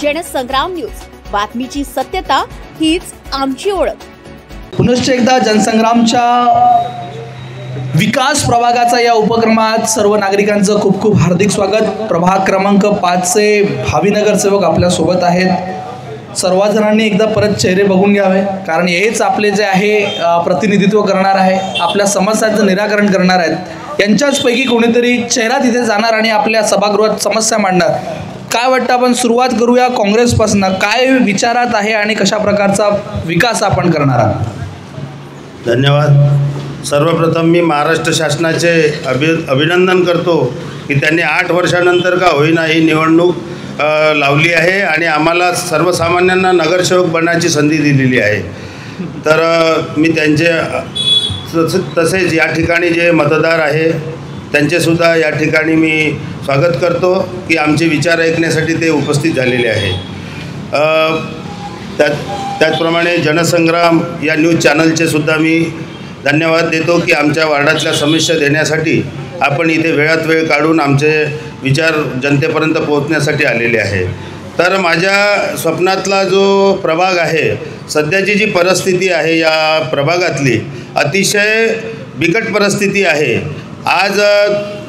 Jansangram news, बातमीची सत्यता हीच आमची ओळख। पुनश्च एकदा जनसंग्रामच्या विकास प्रभागाचा या उपक्रमात सर्व नागरिकांचं खूप खूप हार्दिक स्वागत। प्रभाग क्रमांक 5 चे भावी नगरसेवक आपल्या सोबत आहेत। सर्व जणांनी एकदा परत चेहरे बघून घ्यावे, कारण हेच आपले जे आहे प्रतिनिधित्व करणार आहे, आपल्या समस्यांचं निराकरण करणार आहेत। यांच्याच पैकी कोणीतरी चेहरा तिथे जाणार आणि आपल्या सभागृहात समस्या मांडणार। काय वाटतं, आपण सुरुवात करूया काँग्रेसपासून। काय विचारात आहे आणि कशा प्रकारचा विकास आपण करणार आहात? धन्यवाद। सर्वप्रथम मी महाराष्ट्र शासनाचे अभिनंदन करतो की त्यांनी 8 वर्षानंतर का होईना ही निवडणूक लावली आहे आणि आम्हाला सर्वसामान्यांना नगरसेवक बनण्याची संधी दिलेली आहे। तर मी त्यांचे तसेच या ठिकाणी जे मतदार आहे त्यांचेसुद्धा या ठिकाणी मी स्वागत करतो की आमचे विचार ऐकण्यासाठी ते उपस्थित झालेले आहे। त्याचप्रमाणे जनसंग्राम या न्यूज चॅनलचे सुद्धा मी धन्यवाद देतो की आमच्या वार्डातल्या समस्या देण्यासाठी आपण इथे वेळात वेळ काढून आमचे विचार जनतेपर्यंत पोहोचण्यासाठी आलेले आहे। तर माझ्या स्वप्नातला जो प्रभाग आहे, सध्याची जी परिस्थिती आहे या प्रभागातली अतिशय बिकट परिस्थिती आहे। आज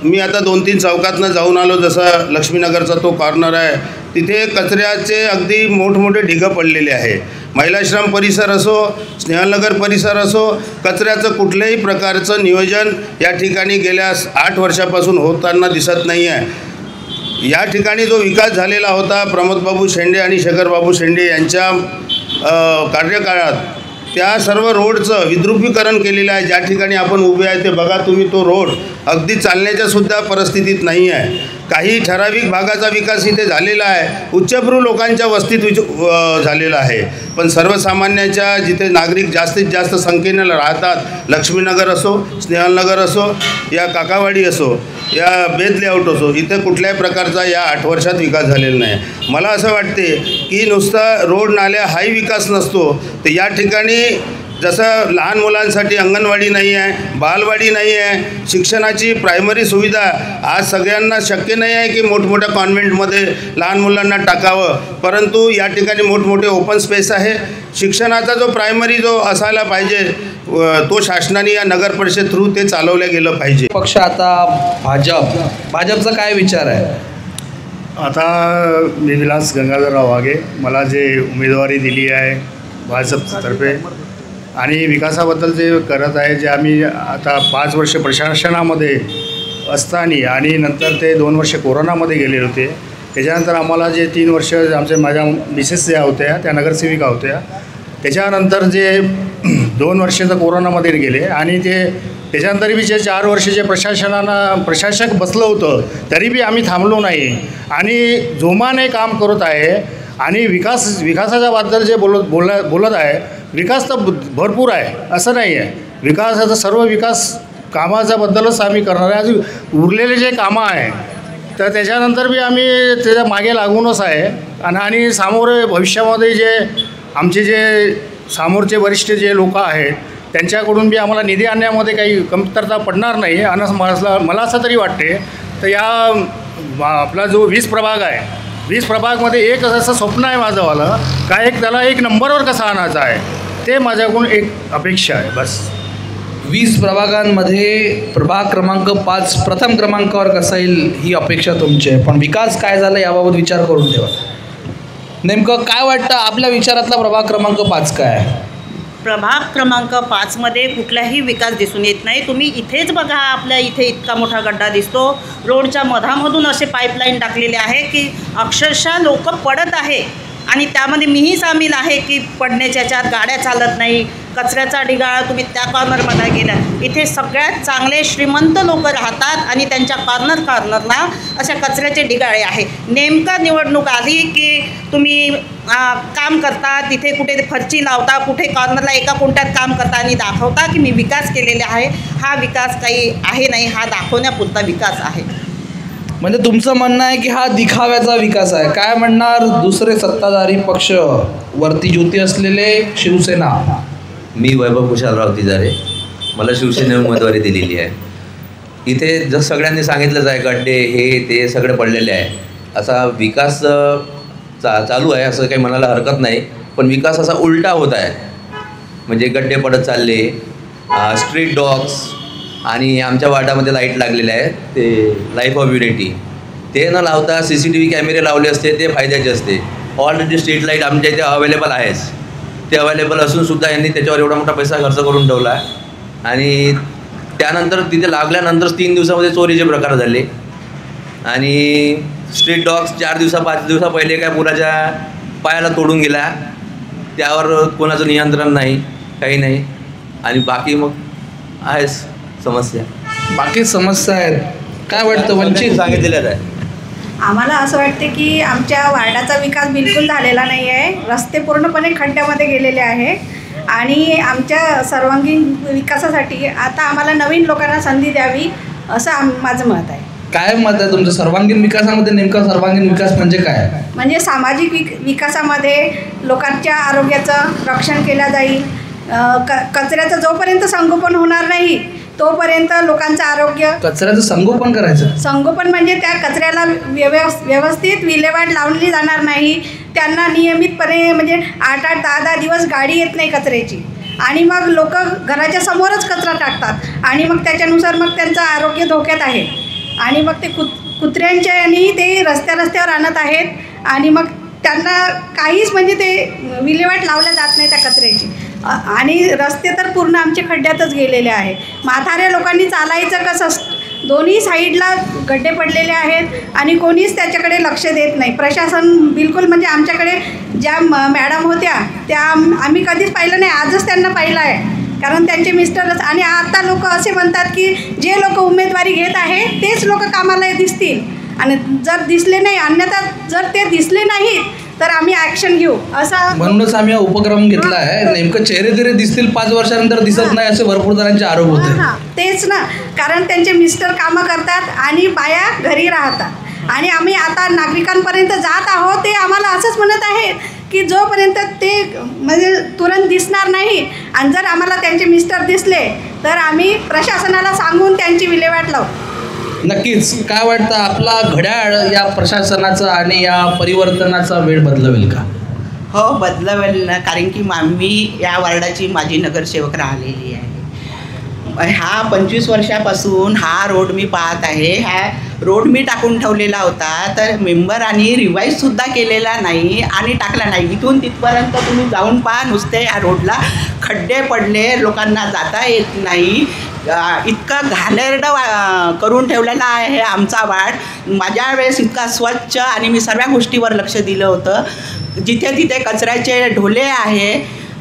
मी आता 2-3 चौकातनं जाऊन आलो, जसं लक्ष्मीनगरचा तो कॉर्नर आहे, तिथे कचऱ्याचे अगदी मोठमोठे ढिगं पडलेले आहे। महिलाश्रम परिसर असो, स्नेहलनगर परिसर असो, कचऱ्याचं कुठल्याही प्रकारचं नियोजन या ठिकाणी गेल्या 8 वर्षापासून होताना दिसत नाही आहे। या ठिकाणी जो विकास झालेला होता प्रमोदबाबू शेंडे आणि शेखरबाबू शेंडे यांच्या कार्यकाळात, त्या सर्व रोडचं विद्रुपीकरण केलेलं आहे। ज्या ठिकाणी आपण उभे आहे ते बघा तुम्ही, तो रोड अगदी चालण्याच्यासुद्धा परिस्थितीत नाही आहे। काही ठराविक भागाचा विकास इथे झालेला आहे, उच्चभ्रू लोकांच्या वस्तीत झालेला आहे, पण सर्वसामान्यांच्या जिथे नागरिक जास्तीत जास्त संख्येनं राहतात, लक्ष्मीनगर असो, स्नेहलनगर असो, या काकावाडी असो, या बेद लेआउट असो, इथे कुठल्याही प्रकारचा या 8 वर्षात विकास झालेला नाही। मला असं वाटते की नुसता रोड नाल्या हाही विकास नसतो, तर या ठिकाणी जसं लहान मुलांसाठी अंगणवाडी नाही आहे, बालवाडी नाही आहे, शिक्षणाची प्रायमरी सुविधा आज सगळ्यांना शक्य नाही आहे की मोठमोठ्या कॉन्व्हेंटमध्ये लहान मुलांना टाकावं, परंतु या ठिकाणी मोठमोठे ओपन स्पेस आहे। शिक्षणाचा जो प्रायमरी जो असायला पाहिजे तो शासनाने या नगर परिषद थ्रू ते चालवलं गेलं पाहिजे। पक्ष आता भाजपचा काय विचार आहे? आता मी विलास गंगाधरराव वाघे, मला जे उमेदवारी दिली आहे भाजपतर्फे आणि विकासाबद्दल जे करत आहे, जे आम्ही आता 5 वर्ष प्रशासनामध्ये असताना आणि नंतर ते 2 वर्ष कोरोनामध्ये गेले होते, त्याच्यानंतर आम्हाला जे 3 वर्ष माझ्या मिसेस ज्या होत्या त्या नगरसेविका होत्या, त्याच्यानंतर जे 2 वर्ष तर कोरोनामध्ये गेले आणि त्याच्यानंतर बी जे 4 वर्ष जे प्रशासक बसलं होतं तरी बी आम्ही थांबलो नाही आणि जोमाने काम करत आहे आणि विकासाच्या बद्दल जे बोलत आहे, विकास तर भरपूर आहे असं नाही आहे। विकासाचा सर्व विकास कामाच्याबद्दलच आम्ही करणार आहे। अजून उरलेले जे कामं आहे तर त्याच्यानंतर बी आम्ही त्याच्या मागे लागूनच आहे आणि समोर भविष्यामध्ये जे आमचे जे समोरचे वरिष्ठ जे लोक आहेत त्यांच्याकडून बी आम्हाला निधी आणण्यामध्ये काही कमतरता पडणार नाही आणि मला असं तरी वाटते। तर या आपला जो 20 प्रभाग आहे, 20 प्रभागमध्ये एक असं स्वप्न आहे माझंवालं, का त्याला 1 नंबरवर कसा आणायचा आहे ते माझ्याकडून एक अपेक्षा आहे बस। 20 प्रभागांमध्ये प्रभाग क्रमांक 5 प्रथम क्रमांकावर कसा येईल ही अपेक्षा तुमची आहे, पण विकास काय झाला याबाबत विचार करून ठेवा। नेमकं काय वाटतं, आपल्या विचारातला प्रभाग क्रमांक 5 काय आहे? प्रभाग क्रमांक 5मध्ये कुठलाही विकास दिसून येत नाही। तुम्ही इथेच बघा, आपल्या इथे इतका मोठा गड्डा दिसतो, रोडच्या मधामधून असे पाईपलाईन टाकलेले आहे की अक्षरशः लोक पडत आहे आणि त्यामध्ये मीही सामील आहे की पडण्याच्या ह्याच्यात गाड्या चालत नाही, कचऱ्याचा ढिगाळा तुम्ही त्या कॉर्नरमध्ये गेला, इथे सगळ्यात चांगले श्रीमंत लोक राहतात आणि त्यांच्या कॉर्नरला अशा कचऱ्याचे ढिगाळे आहे। नेमका निवडणूक आली की तुम्ही काम करता, तिथे कुठे फरची लावता, कुठे कॉर्नरला एका कोणत्यात काम करता आणि दाखवता की मी विकास केलेले आहे। हा विकास काही आहे नाही, हा दाखवण्यापुरता विकास आहे। म्हणजे तुमचं म्हणणं आहे की हा दिखाव्याचा विकास आहे। काय म्हणणार दुसरे सत्ताधारी पक्ष, वरती ज्योती असलेले शिवसेना? मी वैभव कुशालराव तिजारे, मला शिवसेनेने उमेदवारी दिलेली आहे। इथे जसं सगळ्यांनी सांगितलंच आहे, गड्डे हे ते सगळे पडलेले आहे। असा विकासचा चालू आहे असं काही म्हणायला हरकत नाही, पण विकास असा उलटा होत आहे. म्हणजे गड्डे पडत चालले, स्ट्रीट डॉग्स, आणि आमच्या वार्डामध्ये लाईट लागलेले आहेत ते लाईफ ऑफ युनिटी, ते न लावता CCTV कॅमेरे लावले असते ते फायद्याचे असते. ऑलरेडी स्ट्रीट लाईट आमच्या इथे अवेलेबल आहेच, ते अवेलेबल असूनसुद्धा यांनी त्याच्यावर एवढा मोठा पैसा खर्च करून ठेवला. आणि त्यानंतर तिथे लागल्यानंतर 3 दिवसामध्ये चोरीचे प्रकार झाले. आणि स्ट्रीट डॉग्स 4-5 दिवसा पहिले काय मुलाच्या पायाला तोडून गेला, त्यावर कोणाचं नियंत्रण नाही, काही नाही. आणि बाकी मग आहेच समस्या, बाकी समस्या आहेत. काय वाटतं वंचित? सांगितलेलं आहे आम्हाला असं वाटते की आमच्या वार्डाचा विकास बिलकुल झालेला नाही आहे. रस्ते पूर्णपणे खड्ड्यामध्ये गेलेले आहे आणि आमच्या सर्वांगीण विकासासाठी आता आम्हाला नवीन लोकांना संधी द्यावी असं माझं मत आहे. काय मत आहे तुमचं सर्वांगीण विकासामध्ये? नेमका सर्वांगीण विकास म्हणजे काय? म्हणजे सामाजिक विकासामध्ये लोकांच्या आरोग्याचं रक्षण केलं जाईल. कचऱ्याचं जोपर्यंत संगोपन होणार नाही तोपर्यंत लोकांचं आरोग्य. कचऱ्याचं संगोपन करायचं? संगोपन म्हणजे त्या कचऱ्याला व्यवस्थित विल्हेवाट लावली जाणार नाही. त्यांना नियमितपणे म्हणजे 8-8, 10-10 दिवस गाडी येत नाही कचऱ्याची, आणि मग लोक घराच्या समोरच कचरा टाकतात आणि मग त्याच्यानुसार मग त्यांचं आरोग्य धोक्यात आहे. आणि मग ते कुत्र्यांच्या आणि ते रस्त्यावर आणत आहेत आणि मग त्यांना काहीच म्हणजे ते विल्हेवाट लावल्या जात नाही त्या कचऱ्याची. आणि रस्ते तर पूर्ण आमचे खड्ड्यातच गेलेले आहे. म्हाताऱ्या लोकांनी चालायचं कसं? दोन्ही साईडला गड्डे पडलेले आहेत आणि कोणीच त्याच्याकडे लक्ष देत नाही. प्रशासन बिलकुल म्हणजे आमच्याकडे ज्या मॅडम होत्या त्या आम्ही कधीच पाहिलं नाही, आजच त्यांना पाहिलं आहे. कारण त्यांचे मिस्टरच. आणि आता लोक असे म्हणतात की जे लोक उमेदवारी घेत आहे तेच लोक कामाला दिसतील, आणि जर दिसले नाही, अन्यथा जर ते दिसले नाहीत तर आम्ही ॲक्शन घेऊ असं म्हणूनच आम्ही हा उपक्रम घेतला आहे. नेमकं चेहरे तरी दिसतील, 5 वर्षानंतर दिसत नाही असे भरपूर जणांचे आरोप होते. तेच ना, कारण त्यांचे मिस्टर कामं करतात आणि बाया घरी राहतात. आणि आम्ही आता नागरिकांपर्यंत जात आहोत, ते आम्हाला असंच म्हणत आहेत की जोपर्यंत ते म्हणजे तुरंत दिसणार नाही, आणि जर आम्हाला त्यांचे मिस्टर दिसले तर आम्ही प्रशासनाला सांगून त्यांची विल्हेवाट लावू. नक्कीच. काय वाटतं आपला घड्याळ या प्रशासनाचा आणि या परिवर्तनाचा वेळ बदलवेल का? हो, बदलवेल ना, कारण की मी या वार्डाची माजी नगरसेवक राहिलेली आहे. हा 25 वर्षापासून हा रोड मी पाहत आहे. हा रोड मी टाकून ठेवलेला होता, तर मेंबरांनी रिवाईजसुद्धा केलेला नाही आणि टाकला नाही. इथून तिथपर्यंत तुम्ही जाऊन पहा, नुसते या रोडला खड्डे पडले, लोकांना जाता येत नाही. इतकं घाणेरडं करून ठेवलेला आहे आमचा वार्ड. माझ्या वेळेस इतका स्वच्छ आणि मी सर्व गोष्टीवर लक्ष दिलं होतं. जिथे तिथे कचऱ्याचे ढोले आहे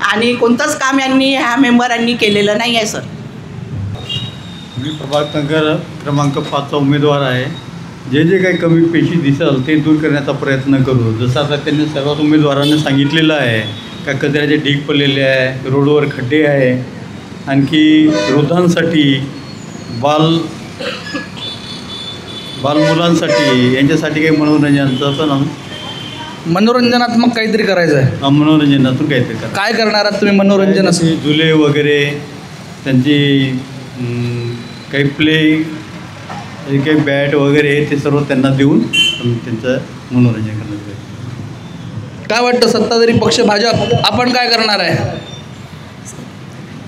आणि कोणतंच काम ह्या मेंबरांनी केलेलं नाही आहे. सर, मी प्रभाग नगर क्रमांक 5चा उमेदवार आहे. जे जे काही कमी पेशी दिसेल ते दूर करण्याचा प्रयत्न करू. जसं आता त्यांनी सर्वच उमेदवारांना सांगितलेलं आहे का कचऱ्याचे ढीग पडलेले आहे, रोडवर खड्डे आहे, आणखी वृद्धांसाठी, बालमुलांसाठी यांच्यासाठी काही मनोरंजनाचं पण मनोरंजनात्मक काहीतरी करायचं आहे. मनोरंजनातून काहीतरी करा. काय करणार आहात तुम्ही मनोरंजन? असे झुले वगैरे, त्यांची काही प्ले, काही बॅट वगैरे ते सर्व त्यांना देऊन त्यांचं मनोरंजन करण्यात. काय वाटतं सत्ताधारी पक्ष भाजप आपण काय करणार आहे?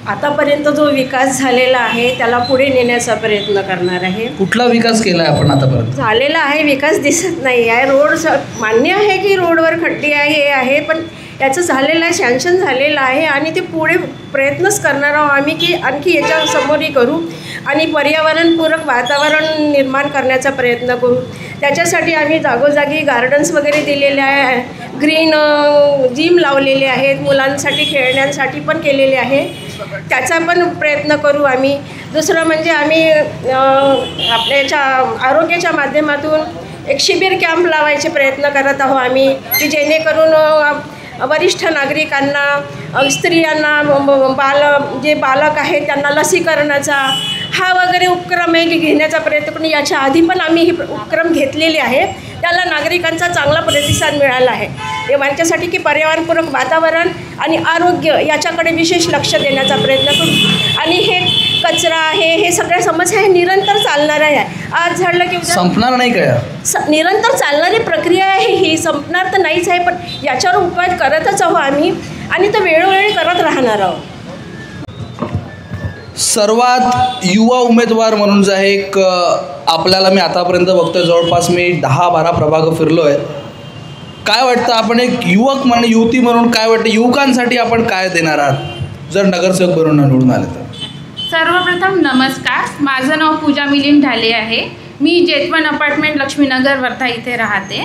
आतापर्यंत जो विकास झालेला आहे त्याला पुढे नेण्याचा प्रयत्न करणार आहे. कुठला विकास केला आहे आपण आतापर्यंत? झालेला आहे विकास दिसत नाही आहे. रोड मान्य आहे की रोडवर खड्डे आहे, हे आहे, पण याचं झालेलं आहे, सँक्शन झालेलं आहे आणि ते पुढे प्रयत्नच करणार आहोत आम्ही की आणखी याच्या समोरही करू आणि पर्यावरणपूरक वातावरण निर्माण करण्याचा प्रयत्न करू. त्याच्यासाठी आम्ही जागोजागी गार्डन्स वगैरे दिलेले आहे, ग्रीन जिम लावलेले आहेत, मुलांसाठी खेळण्यासाठी पण केलेले आहे, त्याचा पण प्रयत्न करू आम्ही. दुसरं म्हणजे आम्ही आपल्याच्या आरोग्याच्या माध्यमातून एक शिबिर कॅम्प लावायचे प्रयत्न करत आहोत आम्ही की जेणेकरून वरिष्ठ नागरिकांना, स्त्रियांना, जे बालक आहेत त्यांना लसीकरणाचा हा वगैरे उपक्रम आहे की घेण्याचा प्रयत्न करून याच्या आधी पण आम्ही हे उपक्रम घेतलेले आहे. त्याला नागरिकांचा चांगला प्रतिसाद मिळाला आहे. यांच्यासाठी की पर्यावरणपूरक वातावरण आणि आरोग्य याच्याकडे विशेष लक्ष देण्याचा प्रयत्न करू आणि हे कचरा आहे, हे सगळ्या समस्या हे निरंतर चालणार आहे. आज झालं की उद्या संपणार नाही का? निरंतर चालणारी प्रक्रिया आहे ही, संपणार तर नाहीच आहे, पण याच्यावर उपाय करतच आहोत आम्ही आणि तो वेळोवेळी करत राहणार आहोत. सर्वात युवा उमेदवार म्हणून जे आहे एक आपल्याला मी आतापर्यंत बघतोय, जवळपास मी 10-12 प्रभाग फिरलो आहे. काय वाटतं, आपण एक युवक म्हणून, युवती म्हणून काय वाटतं, युवकांसाठी आपण काय देणार आहात जर नगरसेवक बनून निवडून आले तर? सर्वप्रथम नमस्कार, माझं नाव पूजा मिलिंद ढाले आहे. मी जेतवन अपार्टमेंट लक्ष्मीनगर वर्धा इथे राहते.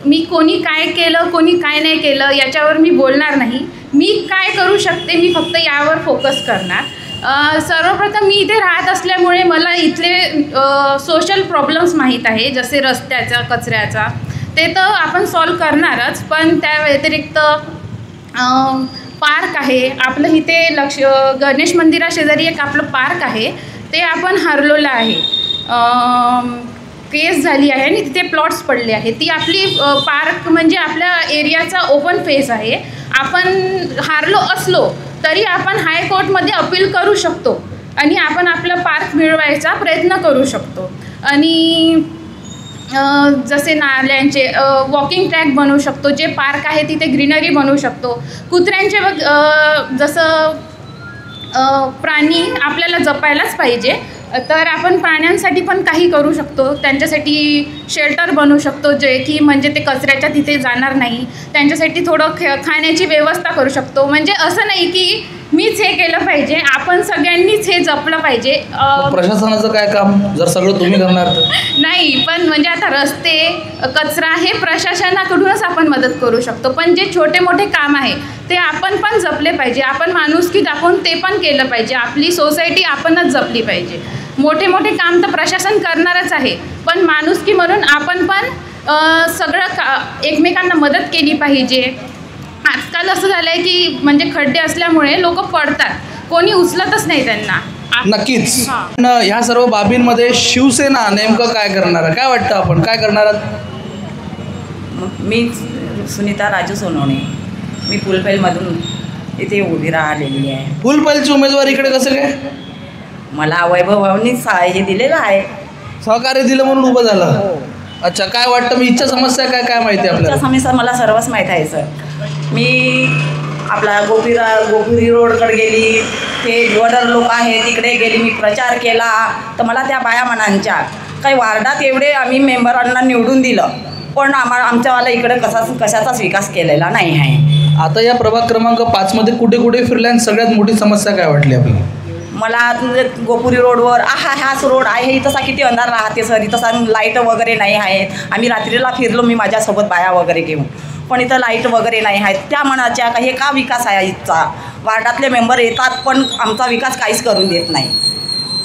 मी कोणी काय केलं कोणी काय नाही केलं याच्यावर मी बोलणार नाही. मी काय करू शकते मी फक्त यावर फोकस करणार. सर्वप्रथम मी इथे राहत असल्यामुळे मला इथले सोशल प्रॉब्लेम्स माहीत आहे, जसे रस्त्याचा, कचऱ्याचा, ते तर आपण सॉल्व करणारच. पण त्या व्यतिरिक्त पार्क आहे आपलं इथे, गणेश मंदिराशेजारी एक आपलं पार्क आहे, ते आपण हरवलेलं आहे. केस झाली आहे आणि तिथे प्लॉट्स पडले आहे. ती आपली पार्क म्हणजे आपल्या एरियाचा ओपन फेस आहे. आपण हारलो असलो तरी आपण हायकोर्टमध्ये अपील करू शकतो आणि आपण आपलं पार्क मिळवायचा प्रयत्न करू शकतो. आणि जसे नाल्यांचे वॉकिंग ट्रॅक बनवू शकतो, जे पार्क आहे तिथे ग्रीनरी बनवू शकतो. कुत्र्यांचे जसं प्राणी आपल्याला जपायलाच पाहिजे, तर आपण प्राण्यांसाठी पण काही करू शकतो. त्यांच्यासाठी शेल्टर बनवू शकतो, जे की म्हणजे ते कचऱ्याच्या तिथे जाणार नाही. त्यांच्यासाठी थोडं खाण्याची व्यवस्था करू शकतो. म्हणजे असं नाही की मीच हे केलं पाहिजे, आपण सगळ्यांनीच हे जपलं पाहिजे. प्रशासनाचं काय काम जर सगळं तुम्ही करणार तर? नाही, पण म्हणजे आता रस्ते, कचरा हे प्रशासनाकडूनच आपण मदत करू शकतो. पण जे छोटे मोठे काम आहे ते आपण पण जपले पाहिजे. आपण माणुसकी दाखवून ते पण केलं पाहिजे. आपली सोसायटी आपणच जपली पाहिजे. मोठे मोठे काम तर प्रशासन करणारच आहे, पण माणुसकी म्हणून आपण पण सगळं एकमेकांना मदत केली पाहिजे. आजकाल असं झालं आहे की म्हणजे खड्डे असल्यामुळे लोक पडतात, कोणी उचलतच नाही त्यांना. नक्कीच. ह्या सर्व बाबींमध्ये शिवसेना नेमकं काय करणार, काय वाटतं, आपण काय करणार? मी सुनीता राजू सोनवणे, मी फुलपैलमधून इथे उभी राहिलेली आहे. फुलपैलची उमेदवार इकडे कसं काय? मला वैभव भाऊंनी हे दिलेलं आहे, सहकार्य दिलं म्हणून उभं झालं. अच्छा, काय वाटतं, मी इच्छा समस्या काय काय माहिती आपल्याला? इच्छा समस्या मला सर्वच माहीत आहे सर. मी आपला गोपुरी रोडकडे गेली, ते वडर लोक आहे तिकडे गेली, मी प्रचार केला, तर मला त्या बाया म्हणांच्या काही वार्डात एवढे आम्ही मेंबरांना निवडून दिलं, पण आमच्यावाला इकडे कशाचाच विकास केलेला नाही आहे. आता या प्रभाग क्रमांक 5 मध्ये कुठे कुठे फिरल्या आणि सगळ्यात मोठी समस्या काय वाटली आपल्याला? मला गोपुरी रोडवर हाच रोड आहे, इथंसा किती अंधार राहते सर, इथंसा लाईट वगैरे नाही आहेत. आम्ही रात्रीला फिरलो मी माझ्यासोबत बाया वगैरे घेऊन, पण इथं लाईट वगैरे नाही आहेत. त्या मनाच्या का हे का विकास आहे इथचा, वार्डातले मेंबर येतात पण आमचा विकास काहीच करून देत नाही,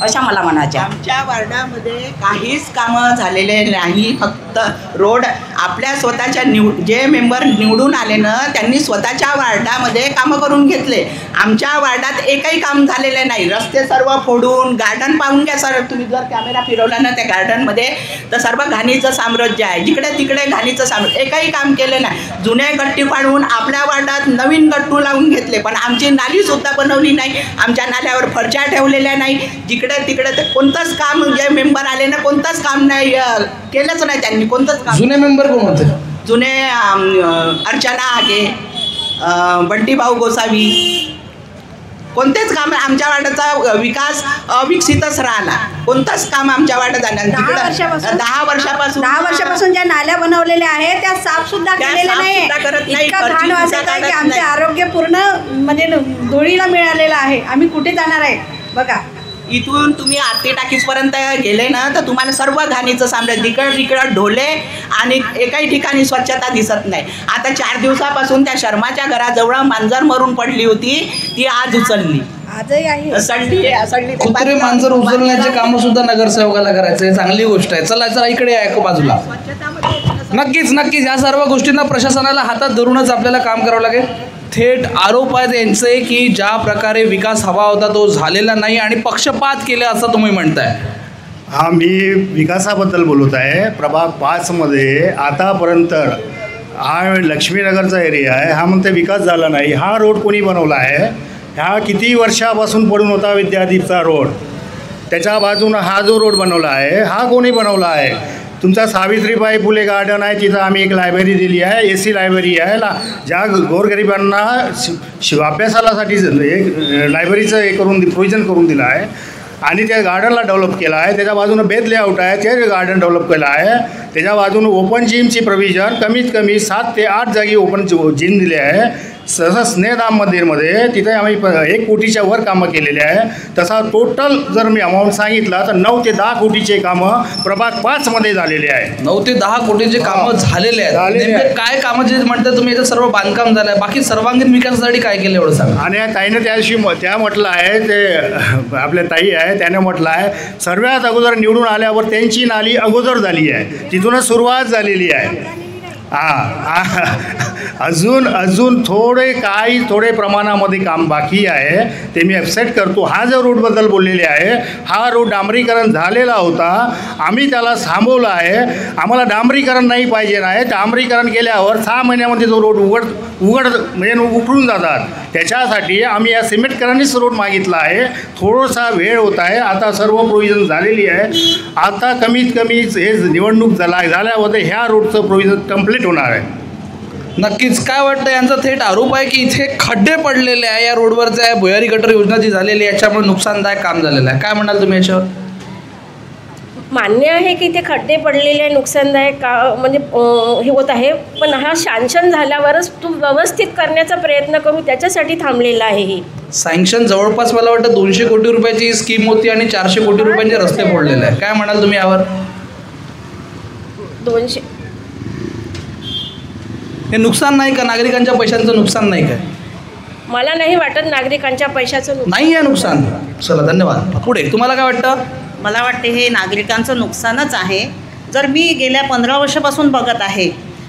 अशा मला म्हणायच्या. आमच्या वार्डामध्ये काहीच कामं झालेले नाही. फक्त रोड आपल्या स्वतःच्या जे मेंबर निवडून आले ना त्यांनी स्वतःच्या वार्डामध्ये कामं करून घेतले. आमच्या वार्डात एकही काम झालेलं नाही. रस्ते सर्व फोडून, गार्डन पाहून घ्या सर, तुम्ही जर कॅमेरा फिरवला ना त्या गार्डनमध्ये तर सर्व घाणीचं साम्राज्य आहे. जिकडे तिकडे घाणीचं साम्राज्य, एकही काम केलं नाही. जुने गट्टू काढून आपल्या वार्डात नवीन गट्टू लावून घेतले, पण आमची नालीसुद्धा बनवली नाही. आमच्या नाल्यावर फरच्या ठेवलेल्या नाही. जिकडे तिकडे ते कोणतंच काम, जे मेंबर आले ना कोणतंच काम नाही केलंच नाही त्यांनी, कोणतंच काम. जुने मेंबर कोण होते? जुने अर्चना आगे, बंटी भाऊ गोसावी, कोणतेच काम आमच्या वार्डाचा विकास अविकसितच राहिला. कोणतंच काम आमच्या वार्डात झालं. 10 वर्षापासून ज्या नाल्या बनवलेल्या आहेत त्या साफ सुद्धा केलेल्या नाही. इतका घाण वाटत आहे की आमचे आरोग्य पूर्ण म्हणजे धुळीला मिळालेलं आहे. आम्ही कुठे जाणार आहे बघा. इथून तुम्ही आरती टाकीजपर्यंत गेले ना तर तुम्हाला सर्व घाणीचं साम्राज्य, तिकडं ढोले आणि एकाही ठिकाणी स्वच्छता दिसत नाही. आता 4 दिवसापासून त्या शर्माच्या घराजवळ मांजर मरून पडली होती, ती आज उचलली, आजही आहे. सडली. कुत्रे मांजर उचलण्याचे काम सुद्धा नगरसेवकाला करायचं, हे चांगली गोष्ट आहे. चला इकडे आहे बाजूला. नक्कीच या सर्व गोष्टींना प्रशासनाला हातात धरूनच आपल्याला काम करावं लागेल. थेट आरोप आहेत यांचे की ज्या प्रकारे विकास हवा होता तो झालेला नाही आणि पक्षपात केला असं तुम्ही म्हणताय. हा, मी विकासाबद्दल बोलत आहे. प्रभाग 5मध्ये आतापर्यंत हा लक्ष्मीनगरचा एरिया आहे, हा म्हणते विकास झाला नाही. हा रोड कोणी बनवला आहे? ह्या किती वर्षापासून पडून होता विद्यादीपचा रोड. त्याच्या बाजूनं हा जो रोड बनवला आहे हा कोणी बनवला आहे? तुमचा सावित्रीबाई फुले गार्डन आहे, तिथं आम्ही एक लायब्ररी दिली आहे, AC लायब्ररी आहे. ज्या गोरगरिबांना अभ्यासासाठी एक लायब्ररीचं हे करून प्रोविजन करून दिलं आहे आणि त्या गार्डनला डेव्हलप केलं आहे. त्याच्या बाजूनं बेद लेआउट आहे, ते गार्डन डेव्हलप केलं आहे. त्याच्या बाजूनं ओपन जिमची प्रोव्हिजन कमीत कमी 7 ते 8 जागी ओपन जिम दिली आहे. तसं स्नेहधाम मंदिरमध्ये तिथे आम्ही 1 कोटीच्या वर कामं केलेली आहे. तसा टोटल जर मी अमाऊंट सांगितला तर 9 ते 10 कोटीचे कामं प्रभाग 5मध्ये झालेले आहे. 9 ते 10 कोटीचे कामं झालेले आहेत. नेमके काय कामं जे म्हणतात तुम्ही, याचं सर्व बांधकाम झालं आहे, बाकी सर्वांगीण विकासासाठी काय केलं एवढं सांगा. आणि ताईनं त्या दिवशी त्या म्हटलं आहे, ते आपल्या ताई आहे त्याने म्हटलं आहे सर्वात अगोदर निवडून आल्यावर त्यांची नाली अगोदर झाली आहे, तिथूनच सुरुवात झालेली आहे. अजून थोडे प्रमाणामध्ये काम बाकी आहे, ते मी ॲक्सेप्ट करतो. हा जो रोडबद्दल बोललेले आहे, हा रोड डांबरीकरण झालेला होता, आम्ही त्याला थांबवलं आहे. आम्हाला डांबरीकरण नाही पाहिजे नाही. डांबरीकरण केल्यावर 6 महिन्यामध्ये जो रोड उघड म्हणजे उठून जातात. त्याच्यासाठी आम्ही या सिमेंटकरांनीच रोड मागितला आहे. थोडासा वेळ होत आहे. आता सर्व प्रोव्हिजन झालेली आहे. आता कमीत कमी हे निवडणूक झाल्यावर ह्या रोडचं प्रोव्हिजन कंप्लीट होणार आहे. नक्कीच. काय वाटतं, यांचा थेट आरोप आहे की इथे खड्डे पडलेले आहे या रोडवरच्या, आहे भुयारी गटर योजना जी झालेली आहे याच्यामुळे नुकसानदायक काम झालेलं आहे. काय म्हणाल तुम्ही याच्यावर? मान्य आहे की ते खड्डे पडलेले नुकसानदायक म्हणजे हे होत आहे, पण हा सँक्शन झाल्यावरच तो व्यवस्थित करण्याचा प्रयत्न करू त्याच्यासाठी थांबलेला आहे. ही सँक्शन जवळपास मला वाटतं 200 कोटी रुपयाची स्कीम होती आणि 400 कोटी रुपयांचे रस्ते फोडलेले आहे. काय म्हणाल तुम्ही यावर? 200 हे नुकसान नाही का? नागरिकांच्या पैशांचं नुकसान नाही काय? मला नाही वाटत नागरिकांच्या पैशाचं नाही आहे नुकसान. चला धन्यवाद. पुढे तुम्हाला काय वाटतं? मला वाटते हे नागरिकांचं नुकसानच आहे. जर मी गेल्या 15 वर्षापासून बघत आहे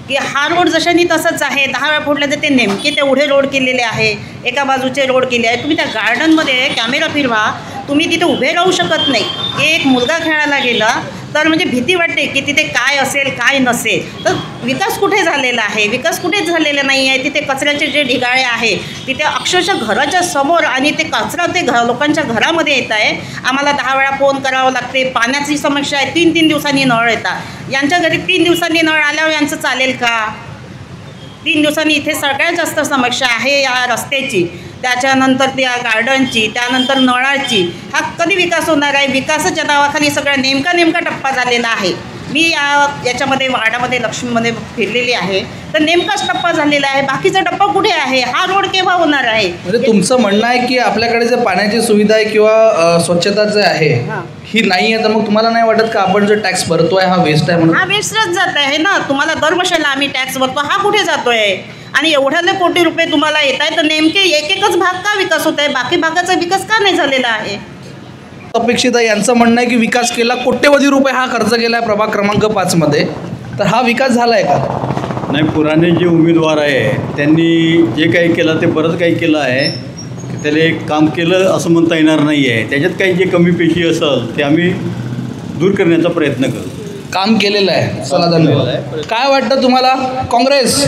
की हा रोड जशानी तसंच आहे, 10 वेळा फोडले तर ते नेमके तेवढे रोड केलेले आहे, एका बाजूचे रोड केले आहे. तुम्ही त्या गार्डनमध्ये कॅमेरा फिरवा, तुम्ही तिथे उभे राहू शकत नाही. एक मुलगा खेळायला गेला तर म्हणजे भीती वाटते की तिथे काय असेल काय नसेल. तर विकास कुठे झालेला आहे? विकास कुठेच झालेला नाही आहे. तिथे कचऱ्याचे जे ढिगाळे आहे, तिथे अक्षरशः घराच्या समोर आणि ते कचरा ते लोकांच्या घरामध्ये येत आहे. आम्हाला 10 वेळा फोन करावं लागते. पाण्याची समस्या आहे, 3-3 दिवसांनी नळ येतात. यांच्या घरी 3 दिवसांनी नळ आल्यावर यांचं चालेल का? 3 दिवसांनी इथे सगळ्यात जास्त समस्या आहे या रस्त्याची, त्याच्यानंतर त्या गार्डनची, त्यानंतर नळाची. हा कधी विकास होणार आहे? विकासाच्या नावाखाली सगळा नेमका टप्पा झालेला आहे. मी याच्यामध्ये वार्डामध्ये लक्ष्मीमध्ये फिरलेली आहे तर नेमकाच टप्पा झालेला आहे. बाकीचा टप्पा कुठे आहे? हा रोड केव्हा होणार आहे? म्हणजे तुमचं म्हणणं आहे की आपल्याकडे जे पाण्याची सुविधा आहे किंवा स्वच्छताचं आहे ही नाही आहे, तर मग तुम्हाला नाही वाटत का आपण जो टॅक्स भरतोय हा वेस्ट आहे म्हणून? हा वेस्टच जात आहे ना. तुम्हाला दर वर्षाला आम्ही टॅक्स भरतो, हा कुठे जातोय? आणि एवढ्याला कोटी रुपये तुम्हाला येत आहे तर नेमके एकच भाग का विकास होत आहे? बाकी भागाचा विकास का नाही झालेला आहे? अपेक्षित आहे यांचं म्हणणं आहे की विकास केला, कोट्यवधी रुपये हा खर्च केला आहे प्रभाग क्रमांक 5 मध्ये, तर हा विकास झाला आहे का? नाही, पुराणे जे उमेदवार आहे त्यांनी जे काही केलं ते बरंच काही केलं आहे. त्याला एक काम केलं असं म्हणता येणार नाही आहे. त्याच्यात काही जे कमी पेशी असेल ते आम्ही दूर करण्याचा प्रयत्न करू. काम केलेलं आहे. चला धन्यवाद. काय वाटतं तुम्हाला? काँग्रेस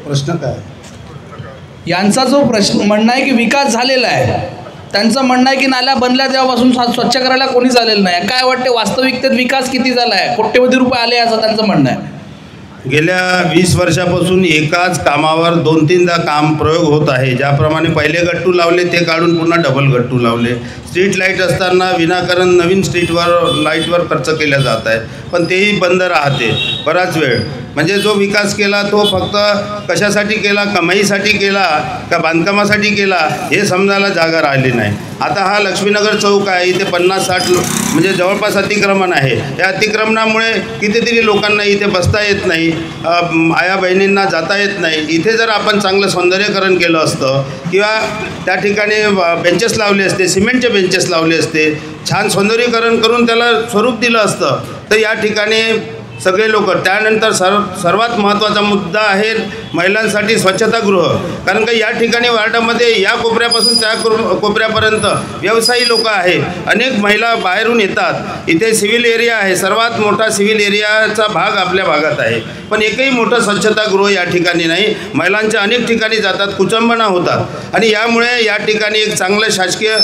प्रश्न काय? यांचा जो प्रश्न म्हणणं आहे की विकास झालेला आहे, त्यांचं म्हणणं आहे की नाल्या बनल्या तेव्हापासून स्वच्छ करायला कोणीच आलेलं नाही. काय वाटते वास्तविकतेत विकास किती झाला आहे? कोट्यवधी रुपये आले असं त्यांचं म्हणणं आहे. गेल्या 20 वर्षापासून एकाच कामावर 2-3दा काम प्रयोग होत आहे. ज्याप्रमाणे पहिले गट्टू लावले ते काढून पुन्हा डबल गट्टू लावले. स्ट्रीट लाईट असताना विनाकारण नवीन लाईटवर खर्च केला जात आहे, पण तेही बंद राहते बराच वेळ. म्हणजे जो विकास केला तो फक्त कशासाठी केला? कमाईसाठी केला का बांधकामासाठी केला हे समजायला जागा राहिली नाही. आता हा लक्ष्मीनगर चौक आहे, इथे 50-60 म्हणजे जवळपास अतिक्रमण आहे. या अतिक्रमणामुळे कितीतरी लोकांना इथे बसता येत नाही, आया बहिणींना जाता येत नाही. इथे जर आपण चांगलं सौंदर्यीकरण केलं असतं किंवा त्या ठिकाणी बेंचेस लावले असते, सिमेंटचे बेंचेस लावले असते, छान सौंदर्यीकरण करून त्याला स्वरूप दिलं असतं तर या ठिकाणी सगळे लोक. त्यानंतर सर्वात महत्त्वाचा मुद्दा आहे महिलांसाठी स्वच्छतागृह, कारण का या ठिकाणी वार्डामध्ये या कोपऱ्यापासून त्या कोपऱ्यापर्यंत व्यवसायी लोक आहे, अनेक महिला बाहेरून येतात. इथे सिव्हिल एरिया आहे, सर्वात मोठा सिव्हिल एरियाचा भाग आपल्या भागात आहे, पण एकही मोठं स्वच्छतागृह या ठिकाणी नाही. महिलांच्या अनेक ठिकाणी जातात, कुचंबना होतात आणि यामुळे या ठिकाणी एक चांगलं शासकीय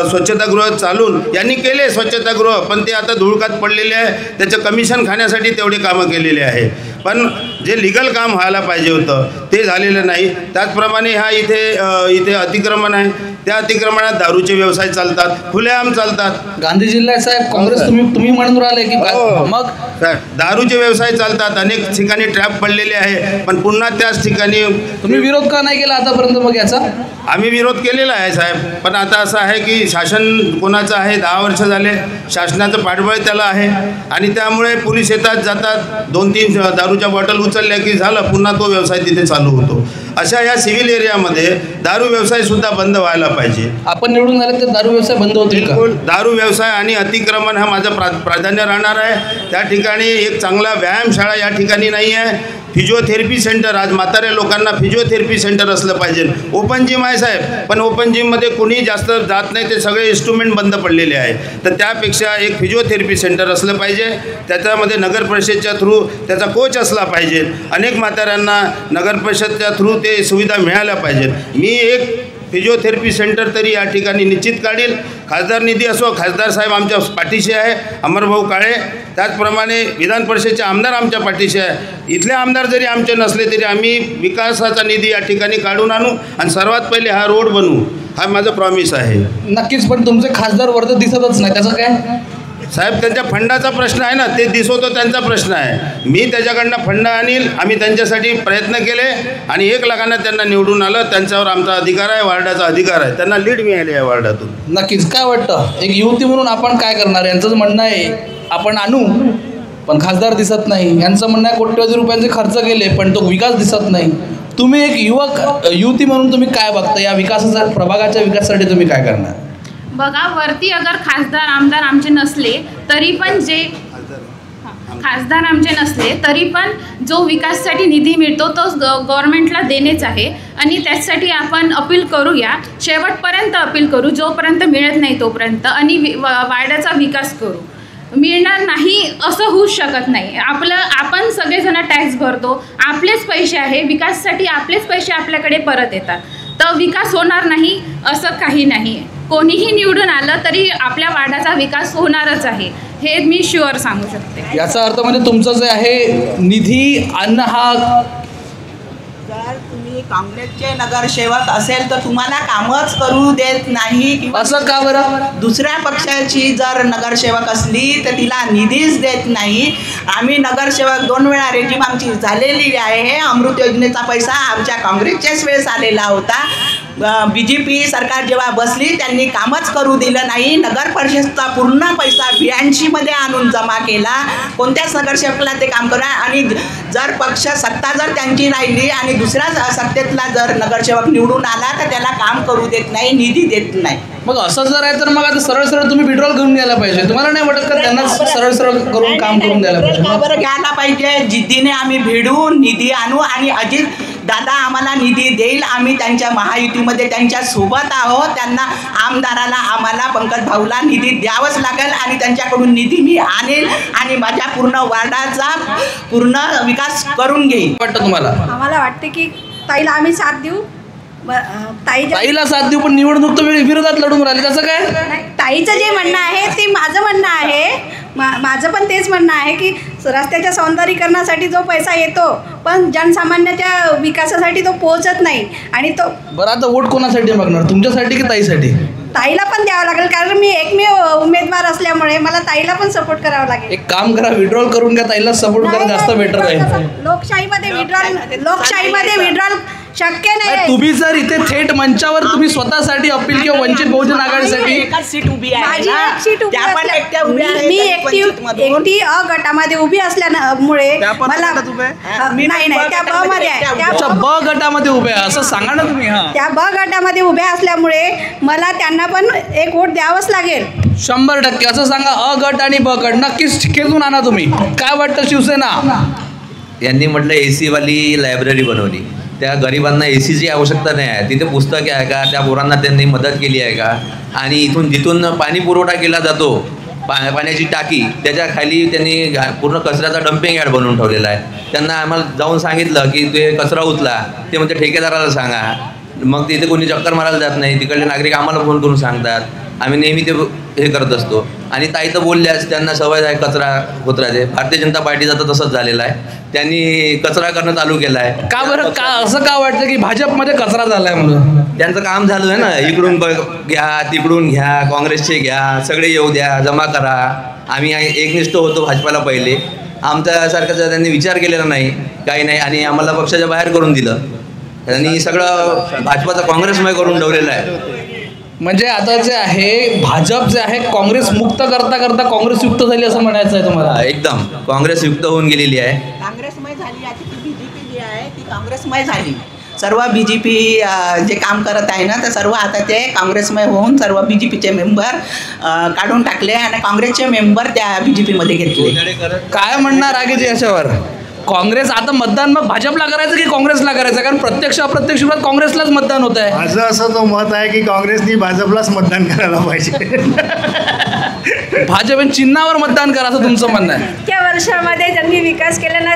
स्वच्छतागृह चालून यांनी केले स्वच्छतागृह, पण ते आता धुळकात पडलेले आहे. त्याचं कमिशन खाण्यासाठी तेवढे कामं केलेले आहे, पण जे लिगल काम व्हायला पाहिजे होतं ते झालेलं नाही. त्याचप्रमाणे इथे अतिक्रमण आहे, त्या अतिक्रमणात दारूचे व्यवसाय चालतात, खुलेआम चालतात. गांधीजीला साहेब काँग्रेस तुम्ही म्हणून राहिले की मग दारूचे व्यवसाय चालतात, अनेक ठिकाणी ट्रॅप पडलेले आहे, पण पुन्हा त्याच ठिकाणी तुम्ही विरोध का नाही केला आतापर्यंत? मग याचा आम्ही विरोध केलेला आहे साहेब, पण आता असं आहे की शासन कोणाचं आहे, 10 वर्ष झाले शासनाचं पाठबळ त्याला आहे आणि त्यामुळे पोलीस येतात जातात, 2-3 दारूच्या बॉटल उचलल्या की झालं, पुन्हा तो व्यवसाय तिथे चालू होतो. अशा या सिव्हिल एरियामध्ये दारू व्यवसाय सुद्धा बंद व्हायला पाहिजे. आपण निवडून आले तर दारू व्यवसाय बंद होतील का? दारू व्यवसाय आणि अतिक्रमण हा माझं प्राधान्य राहणार आहे. त्या ठिकाणी एक चांगला व्यायामशाळा या ठिकाणी नाही आहे. फिजिओथेरपी सेंटर, आज म्हाताऱ्या लोकांना फिजिओथेरपी सेंटर असलं पाहिजे. ओपन जिम आहे साहेब, पण ओपन जिममध्ये कोणी जास्त जात नाही, ते सगळे इन्स्ट्रुमेंट बंद पडलेले आहे. तर त्यापेक्षा एक फिजिओथेरपी सेंटर असलं पाहिजे, त्याच्यामध्ये नगर परिषदच्या थ्रू त्याचा कोच असला पाहिजे. अनेक म्हाताऱ्यांना नगर परिषदच्या थ्रू ते सुविधा मिळाल्या पाहिजेत. मी एक फिजिओथेरपी सेंटर तरी या ठिकाणी निश्चित काढील. खासदार निधी असो, खासदार साहेब आमच्या पाठीशी आहे, अमरभाऊ काळे. त्याचप्रमाणे विधान परिषदेचे आमदार आमच्या पाठीशी आहे. इथले आमदार जरी आमचे नसले तरी आम्ही विकासाचा निधी या ठिकाणी काढून आणू आणि सर्वात पहिले हा रोड बनवू, हा माझं प्रॉमिस आहे. नक्कीच, पण तुमचे खासदार वर्ध दिसतच नाही, त्याचं काय साहेब? त्यांच्या फंडाचा प्रश्न आहे ना, ते दिसवतो त्यांचा प्रश्न आहे. मी त्याच्याकडनं फंड आणील, आम्ही त्यांच्यासाठी प्रयत्न केले आणि 1 लाखांना त्यांना निवडून आलं. त्यांच्यावर आमचा अधिकार आहे, वार्डाचा अधिकार आहे, त्यांना लीड मिळाली आहे वार्डातून. नक्कीच. काय वाटतं, एक युवती म्हणून आपण काय करणार? यांचं म्हणणं आहे आपण आणू पण खासदार दिसत नाही, यांचं म्हणणं आहे कोट्यवधी रुपयांचे खर्च केले पण तो विकास दिसत नाही. तुम्ही एक युवती म्हणून तुम्ही काय बघता या विकासाचा, प्रभागाच्या विकासासाठी तुम्ही काय करणार? बघा, वरती अगर खासदार आमदार आमचे नसले तरी पण खासदार आमचे नसले तरी पण जो विकासासाठी निधी मिळतो तो गव्हर्नमेंटला देणेच आहे आणि त्यासाठी आपण अपील करूया, शेवटपर्यंत अपील करू, जोपर्यंत मिळत नाही तोपर्यंत, आणि वार्डाचा विकास करू. मिळणार नाही असं होऊच शकत नाही. आपण सगळेजण टॅक्स भरतो, आपलेच पैसे आहे, विकासासाठी आपलेच पैसे आपल्याकडे परत येतात, तर विकास होणार नाही असं काही नाही. कोणीही निवडून आलं तरी आपल्या वार्डाचा विकास होणारच आहे, हे मी शुअर सांगू शकते. याचा अर्थ म्हणजे तुमचं जे आहे निधी आणणं हा, जर तुम्ही काँग्रेसचे नगरसेवक असेल तर तुम्हाला कामच करू देत नाही, किंवा असं का बरं? दुसऱ्या पक्षाची जर नगरसेवक असली तर तिला निधीच देत नाही. आम्ही नगरसेवक 2 वेळा रेजिम आमची झालेली आहे. अमृत योजनेचा पैसा आमच्या काँग्रेसच्याच वेळेस आलेला होता. BJP सरकार जेव्हा बसली त्यांनी कामच करू दिलं नाही. नगर परिषदचा पूर्ण पैसा 82मध्ये आणून जमा केला. कोणत्याच नगरसेवकाला ते काम करा, आणि जर पक्ष सत्ता जर त्यांची राहिली आणि दुसऱ्या सत्तेतला जर नगरसेवक निवडून आला तर त्याला काम करू देत नाही, निधी देत नाही. मग असं जर आहे तर मग आता सरळ सरळ तुम्ही विड्रॉल करून द्यायला पाहिजे. तुम्हाला नाही वाटत का त्यांना सरळ सरळ करून काम करून द्यायला पाहिजे? बरं, घ्यायला पाहिजे. जिद्दीने आम्ही भिडून निधी आणू आणि अजित दादा आम्हाला निधी देईल. आम्ही त्यांच्या महायुतीमध्ये त्यांच्या सोबत आहोत. त्यांना आमदाराला आम्हाला पंकज भाऊला निधी द्यावंच लागेल आणि त्यांच्याकडून निधी मी आणेल आणि माझ्या पूर्ण वार्डाचा पूर्ण विकास करून घेईन. वाटतं तुम्हाला? आम्हाला वाटते की ताईला आम्ही साथ देऊ. ताईला साथ देऊ, पण निवडणूक तर विरोधात लढून राहिली, त्याचं काय? ताईचं जे म्हणणं आहे ते माझं म्हणणं आहे. माझं पण तेच म्हणणं आहे की रस्त्याच्या सौंदर्यीकरणासाठी जो पैसा येतो पण जनसामान्याच्या विकासासाठी तो पोहोचत नाही. आणि तो बरं, आता वोट कोणासाठी मागणार, तुमच्यासाठी की ताईसाठी? ताईला पण द्यावं लागेल, कारण मी एकमेव उमेदवार असल्यामुळे मला ताईला पण सपोर्ट करावा लागेल. एक काम करा, विड्रॉल करून घ्या, ताईला सपोर्ट करा, जास्त बेटर आहे. लोकशाहीमध्ये विड्रॉल शक्य नाही. तुम्ही जर इथे थेट मंचावर तुम्ही स्वतःसाठी अपील किंवा वंचित बहुजन आघाडीसाठी सीट उभी आहे, माझी एक सीट मी एकटी अ गटामध्ये उभी असल्यामुळे मला नाही त्या ब मध्ये आहे, ब गटामध्ये उभे आहे असं सांगा ना तुम्ही. त्या ब गटामध्ये उभ्या असल्यामुळे मला त्यांना पण एक वोट द्यावंच लागेल. 100% असं सांगा. अ गट आणि ब गट नक्कीच खेळून आणा तुम्ही. काय वाटतं शिवसेना? यांनी म्हटलं AC वाली लायब्ररी बनवली. त्या गरिबांना ACची आवश्यकता नाही आहे, तिथे पुस्तके आहे का, त्या पोरांना त्यांनी मदत केली आहे का, आणि इथून जिथून पाणी पुरवठा केला जातो पाण्याची टाकी त्याच्या खाली त्यांनी पूर्ण कचऱ्याचा डम्पिंग यार्ड बनवून ठेवलेला आहे. त्यांना आम्हाला जाऊन सांगितलं की ते कचरा उचला, ते म्हणजे ठेकेदाराला सांगा. मग तिथे कोणी चक्कर मारायला जात नाही, तिकडले नागरिक आम्हाला फोन करून सांगतात. आम्ही नेहमी ते हे करत असतो. आणि ताई तर बोलल्यास त्यांना सवय आहे कचरा होत राहते. भारतीय जनता पार्टीचा तर तसंच झालेलं आहे, त्यांनी कचरा करणं चालू केलं आहे. का बरं, का असं का वाटतं की भाजपमध्ये कचरा झाला आहे म्हणून? त्यांचं काम झालं आहे ना, इकडून घ्या तिकडून घ्या, काँग्रेसचे घ्या, सगळे येऊ द्या, जमा करा. आम्ही एकनिष्ठ होतो भाजपाला पहिले, आमच्यासारखाचा त्यांनी विचार केलेला नाही, काही नाही, आणि आम्हाला पक्षाच्या बाहेर करून दिलं. त्यांनी सगळं भाजपाचा काँग्रेसमय करून ठेवलेलं आहे. म्हणजे आता जे आहे भाजप जे आहे काँग्रेस मुक्त करता करता काँग्रेस युक्त झाली असं म्हणायचं आहे तुम्हाला? एकदम काँग्रेस युक्त होऊन गेलेली आहे. काँग्रेसमय झाली. आता ती BJP जी आहे ती काँग्रेसमय झाली. सर्व BJP जे काम करत आहे ना, तर सर्व आता ते काँग्रेसमय होऊन सर्व BJPचे मेंबर काढून टाकले आणि काँग्रेसचे मेंबर त्या BJPमध्ये घेतले. काय म्हणणार रागेजी याच्यावर? काँग्रेस आता मतदान मग भाजपला करायचं की काँग्रेसला करायचं? कारण प्रत्यक्ष अप्रत्यक्ष रूपात काँग्रेसलाच मतदान होत आहे. माझं असं तो मत आहे की काँग्रेसनी भाजपलाच मतदान करायला पाहिजे. भाजप चिन्हावर मतदान करा असं तुमचं म्हणणं आहे? इतक्या वर्षामध्ये ज्यांनी विकास केला ना,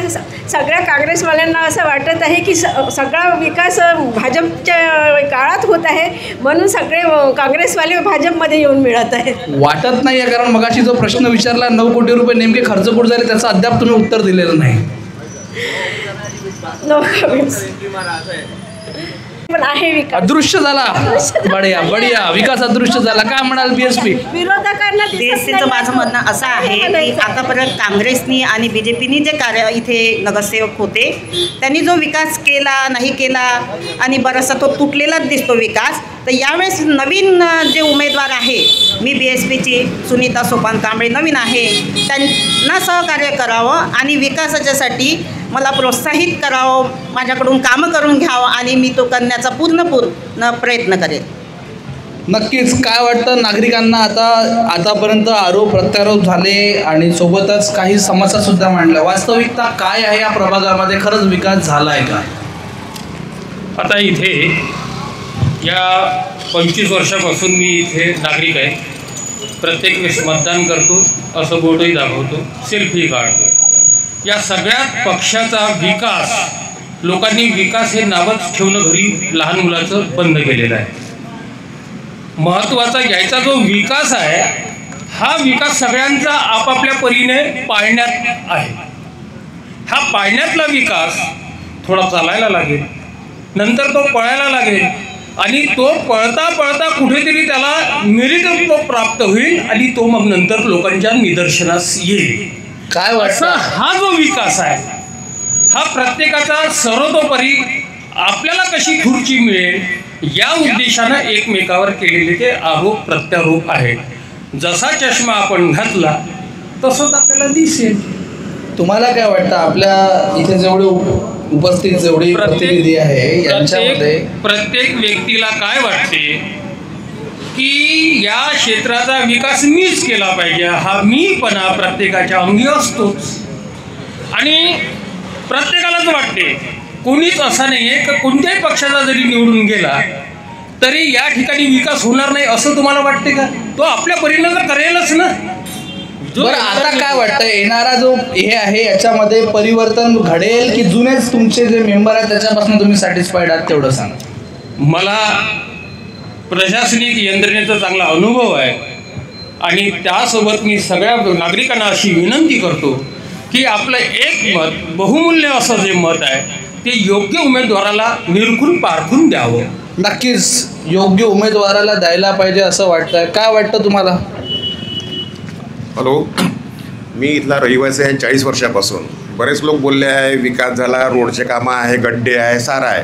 सगळ्या काँग्रेसवाल्यांना असं वाटत आहे की सगळा विकास भाजपच्या काळात होत आहे, म्हणून सगळे काँग्रेसवाले भाजपमध्ये येऊन मिळत आहेत. वाटत नाही आहे, कारण मगाशी जो प्रश्न विचारला 9 कोटी रुपये नेमके खर्च कुठे झाले त्याचं अद्याप तुम्ही उत्तर दिलेलं नाही. पण आहे विकास अदृश्य झाला. बढिया बढिया, विकास अदृश्य झाला. काय म्हणाल BSP? विरोधकांना BSCचं माझं म्हणणं असं आहे की आतापर्यंत काँग्रेसनी आणि BJPनी जे कार्य इथे नगरसेवक होते त्यांनी जो विकास केला नाही केला आणि बराचसा तो तुटलेलाच दिसतो विकास. तर यावेळेस नवीन जे उमेदवार आहे, मी BSPची सुनीता सोपान कांबळे नवीन आहे, त्यांना सहकार्य करावं आणि विकासाच्यासाठी मला प्रोत्साहित करावं, माझ्याकडून कामं करून घ्यावं आणि मी तो करण्याचा पूर्ण प्रयत्न करेन. नक्कीच. काय वाटतं नागरिकांना? आतापर्यंत आरोप प्रत्यारोप झाले आणि सोबतच काही समस्या सुद्धा मांडल्या. वास्तविकता काय आहे या प्रभागामध्ये? खरंच विकास झाला आहे का? आता इथे या 25 वर्षापासून मी इथे नागरिक आहे. प्रत्येक वेळेस मतदान करतो, असं बोर्डही दाखवतो, सेल्फी काढतो. या सगळ्या पक्षाचा विकास, लोकांनी विकास हे नावच ठेवणं घरी लहान मुलाचं बंद केलेलं आहे. महत्त्वाचा घ्यायचा जो विकास आहे, हा विकास सगळ्यांचा आपापल्या परीने पाळण्यात आहे. हा पाळण्यातला विकास थोडा चालायला लागेल, नंतर तो पळायला लागेल आणि तो पळता पळता कुठेतरी त्याला मेरिट प्राप्त होईल आणि तो मग नंतर लोकांच्या निदर्शनास येईल. काय वाटतं? हा जो विकास आहे हा प्रत्येकाचा सर्वतोपरी आपल्याला कशी खुर्ची मिळेल या उद्देशानं एकमेकावर केलेले ते आरोप प्रत्यारोप आहेत. जसा चष्मा आपण घातला तसंच आपल्याला दिसेल. तुम्हाला काय वाटतं? आपल्या इथे जेवढे उपस्थित जेवढी प्रतिनिधी आहे यांच्यामध्ये प्रत्येक व्यक्तीला काय वाटते की या क्षेत्राचा विकास मीच केला पाहिजे, हा मीपणा प्रत्येकाच्या अंगी असतोच. आणि प्रत्येकालाच वाटते, कोणीच असा नाही आहे की कोणत्याही पक्षाचा जरी निवडून गेला तरी या ठिकाणी विकास होणार नाही असं तुम्हाला वाटते का? तो आपल्या परीनं तर करेलच ना. बरं, आता काय वाटतं येणारा जो हे आहे याच्यामध्ये परिवर्तन घडेल की जुनेच तुमचे जे मेंबर आहेत त्याच्यापासून तुम्ही सॅटिस्फाईड आहात? तेवढं सांगा. मला प्रशासनिक यंत्रणेचा चांगला अनुभव आहे आणि त्यासोबत मी सगळ्या नागरिकांना अशी विनंती करतो की आपलं एक मत, बहुमूल्य असं जे मत आहे ते योग्य उमेदवाराला निरखून पारखून द्यावं. नक्कीच योग्य उमेदवाराला द्यायला पाहिजे असं वाटतंय. काय वाटतं तुम्हाला? हॅलो, मी इथला रहिवासी आहे 40 वर्षापासून. बरेच लोक बोलले आहे विकास झाला, रोडचे कामं आहे, गड्डे आहे, सारा आहे.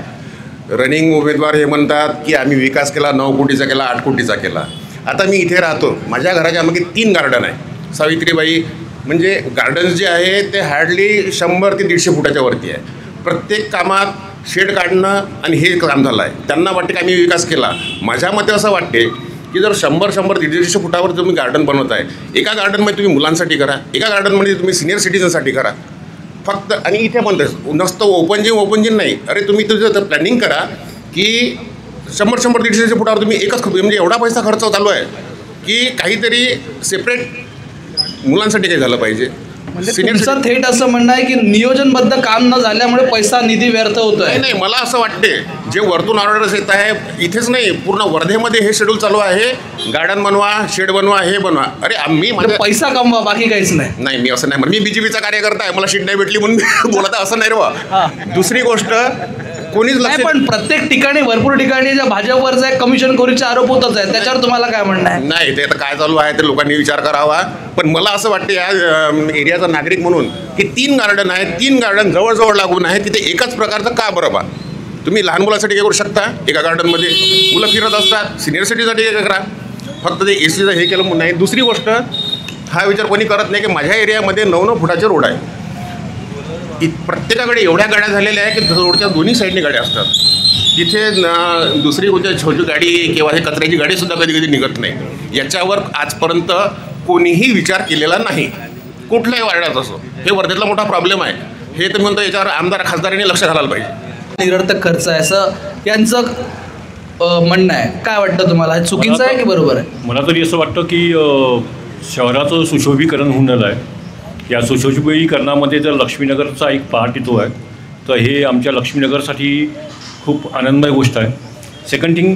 रनिंग उमेदवार हे म्हणतात की आम्ही विकास केला, 9 कोटीचा केला, 8 कोटीचा केला. आता मी इथे राहतो, माझ्या घराच्या मागे 3 गार्डन आहे. सावित्रीबाई म्हणजे गार्डन्स जे आहे ते हार्डली 100 ते 150 फुटाच्या वरती आहे. प्रत्येक कामात शेड काढणं आणि हे काम झालं आहे. त्यांना वाटते की आम्ही विकास केला. माझ्या मते असं वाटते की जर 100 ते 150 फुटावर तुम्ही गार्डन बनवत आहे, एका गार्डनमध्ये तुम्ही मुलांसाठी करा, एका गार्डनमध्ये तुम्ही सिनियर सिटीजनसाठी करा. फक्त. आणि इथे पण नसतं ओपन जिम नाही. अरे तुम्ही तुझं प्लॅनिंग करा की 100-150 फुटावर तुम्ही एकच म्हणजे एवढा पैसा खर्च चालू आहे की काहीतरी सेपरेट मुलांसाठी काही झालं पाहिजे. म्हणजे तुमचं थेट असं म्हणणं आहे की नियोजनबद्ध काम न झाल्यामुळे पैसा निधी व्यर्थ होतोय. नाही, मला असं वाटते जे वरतून ऑर्डर्स येत आहे इथेच नाही, पूर्ण वर्धेमध्ये हे शेड्यूल चालू आहे. गार्डन बनवा, शेड बनवा, हे बनवा. अरे आम्ही पैसा कमवा, बाकी काहीच नाही. नाही, मी असं नाही म्हणत. मी बीजेपीचा कार्यकर्ता आहे, मला शीट नाही भेटली म्हणून बोलत असं नाही रे बा. दुसरी गोष्ट कोणीच नाही, पण प्रत्येक ठिकाणी भरपूर ठिकाणी ज्या भाजपवरचा एक कमिशन खोरीचे आरोप होतच आहे, त्याच्यावर तुम्हाला काय म्हणणं आहे? नाही, ते आता काय चालू आहे ते लोकांनी विचार करावा. पण मला असं वाटतं या एरियाचा नागरिक म्हणून की 3 गार्डन आहेत, 3 गार्डन जवळजवळ लागून आहे, तिथे एकाच प्रकारचं का बरं बा? तुम्ही लहान मुलासाठी काय करू शकता? एका गार्डनमध्ये मुलं फिरत असतात, सिनियर सिटीजसाठी काय करा, फक्त ते एसीचं हे केलं नाही. दुसरी गोष्ट, हा विचार कोणी करत नाही की माझ्या एरियामध्ये 9-9 फुटाचे रोड आहे. प्रत्येकाकडे एवढ्या गाड्या झालेल्या आहे की रोडच्या दोन्ही साईडने गाड्या असतात. तिथे दुसरी गोष्ट छोटी गाडी किंवा हे कचऱ्याची गाडीसुद्धा कधी कधी निघत नाही. याच्यावर आजपर्यंत कोणीही विचार केलेला नाही, कुठल्याही वार्डात असो. हे वर्धेतला मोठा प्रॉब्लेम आहे. हे तर म्हणतो याच्यावर आमदार खासदारांनी लक्ष घालायला पाहिजे. निरर्थक खर्च आहे असं यांचं म्हणणं आहे. काय वाटतं तुम्हाला, हे चुकीचं आहे की बरोबर आहे? मला तरी असं वाटतं की शहराचं सुशोभीकरण होऊन आलं आहे. या सुशोभीकरणामध्ये जर लक्ष्मीनगरचा एक पार्ट येतो आहे तर हे आमच्या लक्ष्मीनगरसाठी खूप आनंददायी गोष्ट आहे. सेकंड थिंग,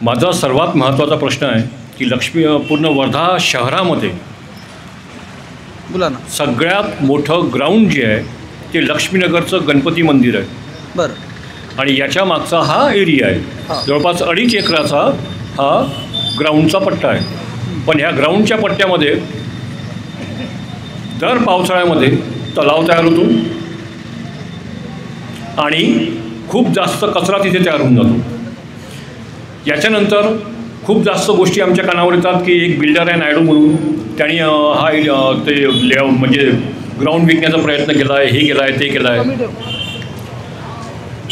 माझा सर्वात महत्त्वाचा प्रश्न आहे की पूर्ण वर्धा शहरामध्ये बोला ना, सगळ्यात मोठं ग्राउंड जे आहे ते लक्ष्मीनगरचं गणपती मंदिर आहे. बरं. आणि याच्या मागचा हा एरिया आहे, जवळपास 2.5 एकराचा हा ग्राउंडचा पट्टा आहे. पण ह्या ग्राउंडच्या पट्ट्यामध्ये दर पावसाळ्यामध्ये तलाव तयार होतो आणि खूप जास्त कचरा तिथे तयार होऊन जातो. याच्यानंतर खूप जास्त गोष्टी आमच्या कानावर येतात की एक बिल्डर आहे नायडू म्हणून, त्यांनी म्हणजे ग्राउंड विकण्याचा प्रयत्न केला आहे, हे केला आहे, ते केलं आहे.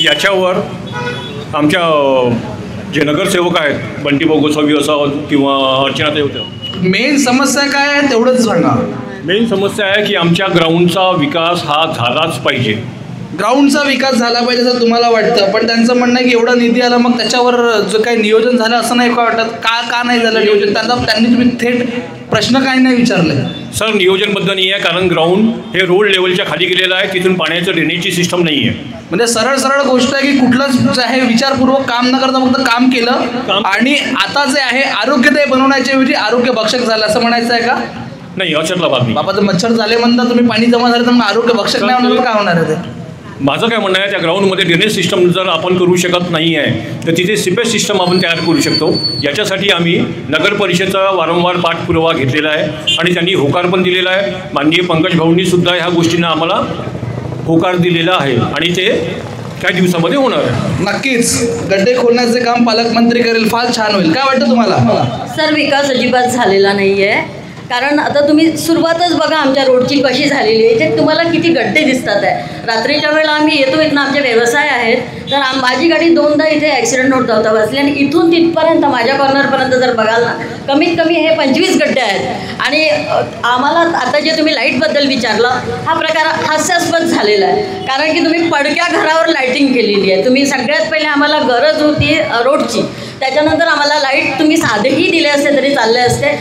याच्यावर आमच्या जे नगरसेवक आहेत, बंटीभाऊ गोसावी असावं किंवा अर्चनाताई होत्या, मेन समस्या काय आहे तेवढंच सांगा. मेन समस्या आहे की आमच्या ग्राउंडचा विकास हा झालाच पाहिजे. ग्राउंडचा विकास झाला पाहिजे असं तुम्हाला वाटतं, पण त्यांचं म्हणणं आहे की एवढा निधी आला मग त्याच्यावर जो काही नियोजन झालं असं नाही का वाटत? का नाही झालं नियोजन? त्यांनी तुम्ही थेट प्रश्न काही नाही विचारले. सर, नियोजनबद्ध नाही आहे, कारण ग्राउंड हे रोड लेवलच्या खाली गेलेलं आहे, तिथून पाण्याचं ड्रेनेजची सिस्टम नाही आहे. म्हणजे सरळ गोष्ट आहे की कुठलंच आहे विचारपूर्वक काम न करता फक्त काम केलं आणि आता जे आहे आरोग्यदायी बनवण्याच्या ऐवजी आरोग्य भक्षक झालं असं म्हणायचं आहे का? नाही, अशातला बाब नाही. बाबा, तर मच्छर झाले म्हणता तुम्ही, पाणी जमा झालं तर मग आरोग्य भक्षक नाही होणार, काय होणार आहे ते? माझं काय म्हणणं आहे, त्या ग्राउंडमध्ये ड्रेनेज सिस्टम जर आपण करू शकत नाही आहे तर तिथे सिपेज सिस्टम आपण तयार करू शकतो. याच्यासाठी आम्ही नगर परिषदेचा वारंवार पाठपुरावा घेतलेला आहे आणि त्यांनी होकार पण दिलेला आहे. माननीय पंकज भाऊंनी सुद्धा ह्या गोष्टींना आम्हाला होकार दिलेला आहे आणि ते काही दिवसामध्ये होणार आहे. नक्कीच गड्डे खोलण्याचे काम पालकमंत्री करेल, फार छान होईल. काय वाटतं तुम्हाला? सर, विकास अजिबात झालेला नाही आहे. कारण आता तुम्ही सुरुवातच बघा आमच्या रोडची कशी झालेली आहे. इथे तुम्हाला किती गड्डे दिसतात आहे. रात्रीच्या वेळेला आम्ही येतो, इथनं आमचे व्यवसाय आहेत, तर माझी गाडी 2दा इथे ॲक्सिडेंट होता बसली आणि इथून तिथपर्यंत माझ्या कॉर्नरपर्यंत जर बघाल ना, कमीत कमी हे 25 गड्डे आहेत. आणि आम्हाला आता जे तुम्ही लाईटबद्दल विचारलं, हा प्रकार हास्यास्पद झालेला आहे. कारण की तुम्ही पडक्या घरावर लाईटिंग केलेली आहे. तुम्ही सगळ्यात पहिले आम्हाला गरज होती रोडची, त्याच्यानंतर आम्हाला लाईट तुम्ही साधेही दिले असते तरी चालले असते.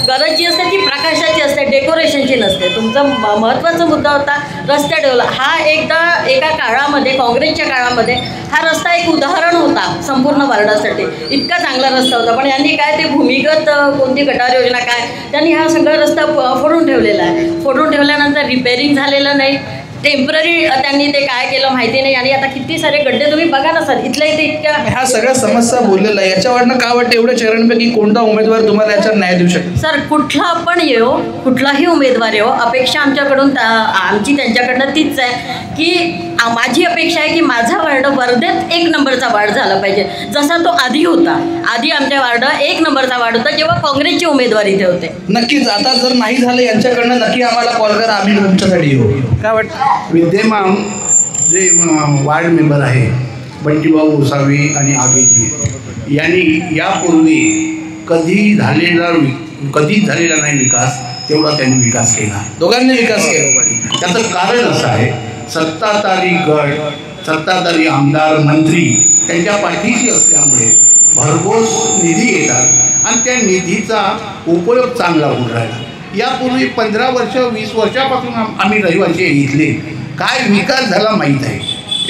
गरज जी असते ती प्रकाशाची असते, डेकोरेशनची नसते. तुमचा महत्त्वाचा मुद्दा होता रस्ते डेव्हलप. हा एका काळामध्ये, काँग्रेसच्या काळामध्ये हा रस्ता एक उदाहरण होता संपूर्ण वार्डासाठी. इतका चांगला रस्ता होता, पण यांनी काय ते भूमिगत कोणती गटार योजना काय, त्यांनी हा सगळा रस्ता फोडून ठेवलेला आहे. फोडून ठेवल्यानंतर रिपेरिंग झालेलं नाही, टेम्पररी त्यांनी ते काय केलं माहिती नाही. आणि आता किती सारे गड्डे तुम्ही बघा ना सर, इथल्या इथे इतक्या ह्या सगळ्या समस्या बोललेल्या आहे. याच्यावरनं काय वाटतं एवढ्या चेहऱ्यांपैकी कोणता उमेदवार तुम्हाला याच्यावर न्याय देऊ शकतो? सर, कुठला पण येऊ, कुठलाही उमेदवार येऊ, अपेक्षा आमच्याकडून आमची त्यांच्याकडनं तीच आहे की माझी अपेक्षा आहे की माझा वार्ड वर्धेत 1 नंबरचा वार्ड झाला पाहिजे, जसा तो आधी होता. आधी आमच्या वार्ड 1 नंबरचा वार्ड होता जेव्हा काँग्रेसचे उमेदवार इथे होते. नक्कीच आता जर नाही झालं यांच्याकडनं नक्की आम्हाला कॉल करा, आम्ही तुमच्यासाठी येऊ. काय वाटतं? विद्यमान जे वार्ड मेंबर आहे बंटीभाऊ गोसावी आणि आगेजी यांनी यापूर्वी कधीच झालेला नाही विकास तेवढा त्यांनी विकास केला, दोघांनी विकास केला. त्याचं कारण असं आहे, सत्ताधारी गट, सत्ताधारी आमदार, मंत्री त्यांच्या पाठीशी असल्यामुळे भरघोस निधी येतात आणि त्या निधीचा उपयोग चांगला होऊन राहिला. यापूर्वी 15 वर्ष 20 वर्षापासून आम्ही रहिवासी इथले, काय विकास झाला माहीत आहे.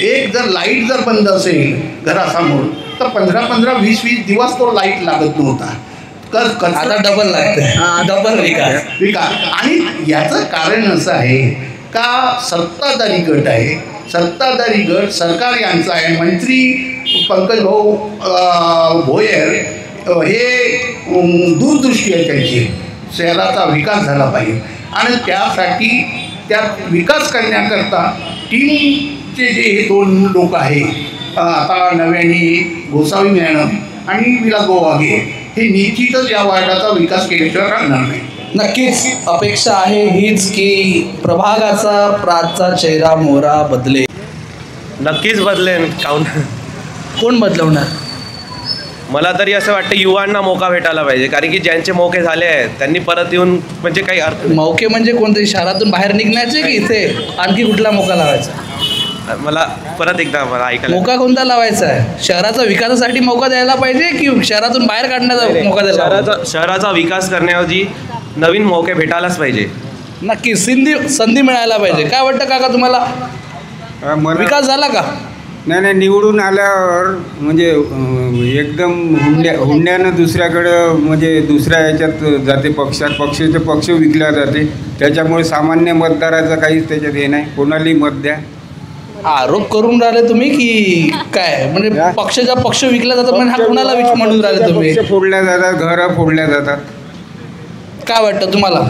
एक जर लाईट जर बंद असेल घरासमोर तर 15-20 दिवस तो लाईट लागत नव्हता. आता डबल लागतं, डबल विकास. आणि याचं कारण असं आहे का सत्ताधारी गट आहे, सत्ताधारी गट सरकार यांचं आहे. मंत्री पंकज भाऊ भोयर हे दूरदृष्टी आहे त्यांची, शहराचा विकास झाला पाहिजे आणि त्यासाठी त्या विकास करण्याकरता टीमचे जे हे 2 लोक आहेत, आता नव्याने गोसावी मॅडम आणि विलास गोवागे, हे निश्चितच या वार्डाचा विकास केल्याशिवाय राहणार नाही. नक्कीच अपेक्षा आहे हीच की प्रभागाचा प्राचा चेहरा मोहरा बदले. नक्कीच बदलेन. कोण बदलवणार? मला तरी असं वाटतं युवांना मौका भेटायला पाहिजे, कारण की ज्यांचे मौके झाले आहेत त्यांनी परत येऊन म्हणजे काही अर्थ. मौके म्हणजे कोणते, शहरातून बाहेर निघण्याचे की इथे आणखी कुठला मौका लावायचा? मला परत एकदा मला ऐकायला. मौका कोणता लावायचा आहे? शहराचा विकासासाठी मौका द्यायला पाहिजे की शहरातून बाहेर काढण्याचा मौका द्यायला? शहराचा विकास करण्याऐवजी नवीन मौके भेटायलाच पाहिजे. नक्की संधी मिळायला पाहिजे. काय वाटतं काका तुम्हाला, विकास झाला का? नाही, निवडून आल्यावर म्हणजे एकदम हुंड्यानं दुसऱ्याकडं म्हणजे दुसऱ्या ह्याच्यात जाते, पक्षाचे पक्ष विकल्या जाते. त्याच्यामुळे सामान्य मतदाराचं काहीच त्याच्यात हे नाही, कोणालाही मत द्या. आरोप करून राहिले तुम्ही की काय? म्हणजे पक्षाचा पक्ष विकला जातात म्हणजे हा कुणाला म्हणून राहिले तुम्ही? पक्ष फोडल्या जातात, घरं फोडल्या जातात. काय वाटतं तुम्हाला?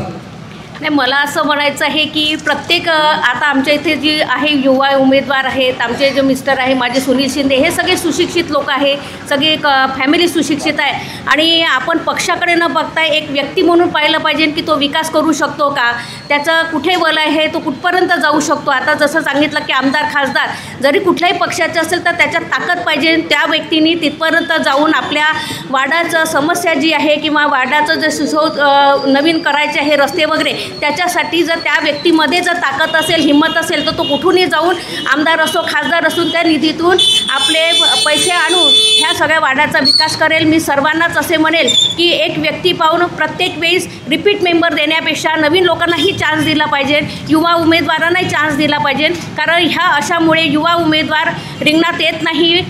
नाही, मला असं म्हणायचं आहे की प्रत्येक आता आमच्या इथे जी आहे युवा उमेदवार आहेत, आमचे जे मिस्टर आहे माझे सुनील शिंदे, हे सगळे सुशिक्षित लोक आहे, सगळे फॅमिली सुशिक्षित आहे. आणि आपण पक्षाकडे न बघता एक व्यक्ती म्हणून पाहिलं पाहिजे की तो विकास करू शकतो का, त्याचं कुठे बल आहे, तो कुठपर्यंत जाऊ शकतो. आता जसं सांगितलं की आमदार खासदार जरी कुठल्याही पक्षाचे असेल तर त्याच्यात ताकद पाहिजे, त्या व्यक्तींनी तिथपर्यंत जाऊन आपल्या वार्डाचं समस्या जी आहे किंवा वार्डाचं जे नवीन करायचे आहे रस्ते वगैरे, त्याच्यासाठी जर त्या व्यक्तीमध्ये जर ताकद असेल, हिंमत असेल तर तो कुठूनही जाऊन आमदार असो खासदार असून त्या निधीतून आपले पैसे आणून ह्या सगळ्या वार्डाचा विकास करेल. मी सर्वांनाच असे म्हणेल की एक व्यक्ती पाहून प्रत्येक वेळेस रिपीट मेंबर देण्यापेक्षा नवीन लोकांनाही चान्स दिला पाहिजे, युवा उमेदवारांनाही चान्स दिला पाहिजे. कारण ह्या अशामुळे युवा उमेदवार रिंगणात येत नाही,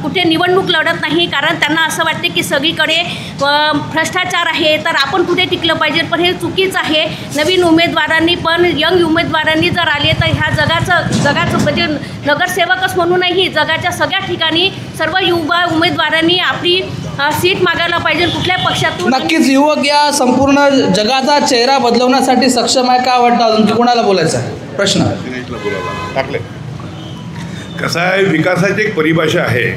कुठे निवडणूक लढत नाही, कारण त्यांना असं वाटते की सगळीकडे भ्रष्टाचार आहे तर आपण कुठे टिकलं पाहिजे. पण हे चुकीचं आहे. नवीन उमेदवारांनी पण यंग उमेदवारांनी जर आले तर ह्या जगाचं म्हणजे नगरसेवकच म्हणूनही जगाच्या सगळ्या ठिकाणी सर्व युवा उमेदवारांनी आपली सीट मागायला पाहिजे कुठल्या पक्षातून. नक्कीच युवक या संपूर्ण जगाचा चेहरा बदलवण्यासाठी सक्षम आहे. का वाटतं अजून कोणाला बोलायचं आहे? प्रश्न टाकले. कसं आहे, विकासाची एक परिभाषा आहे.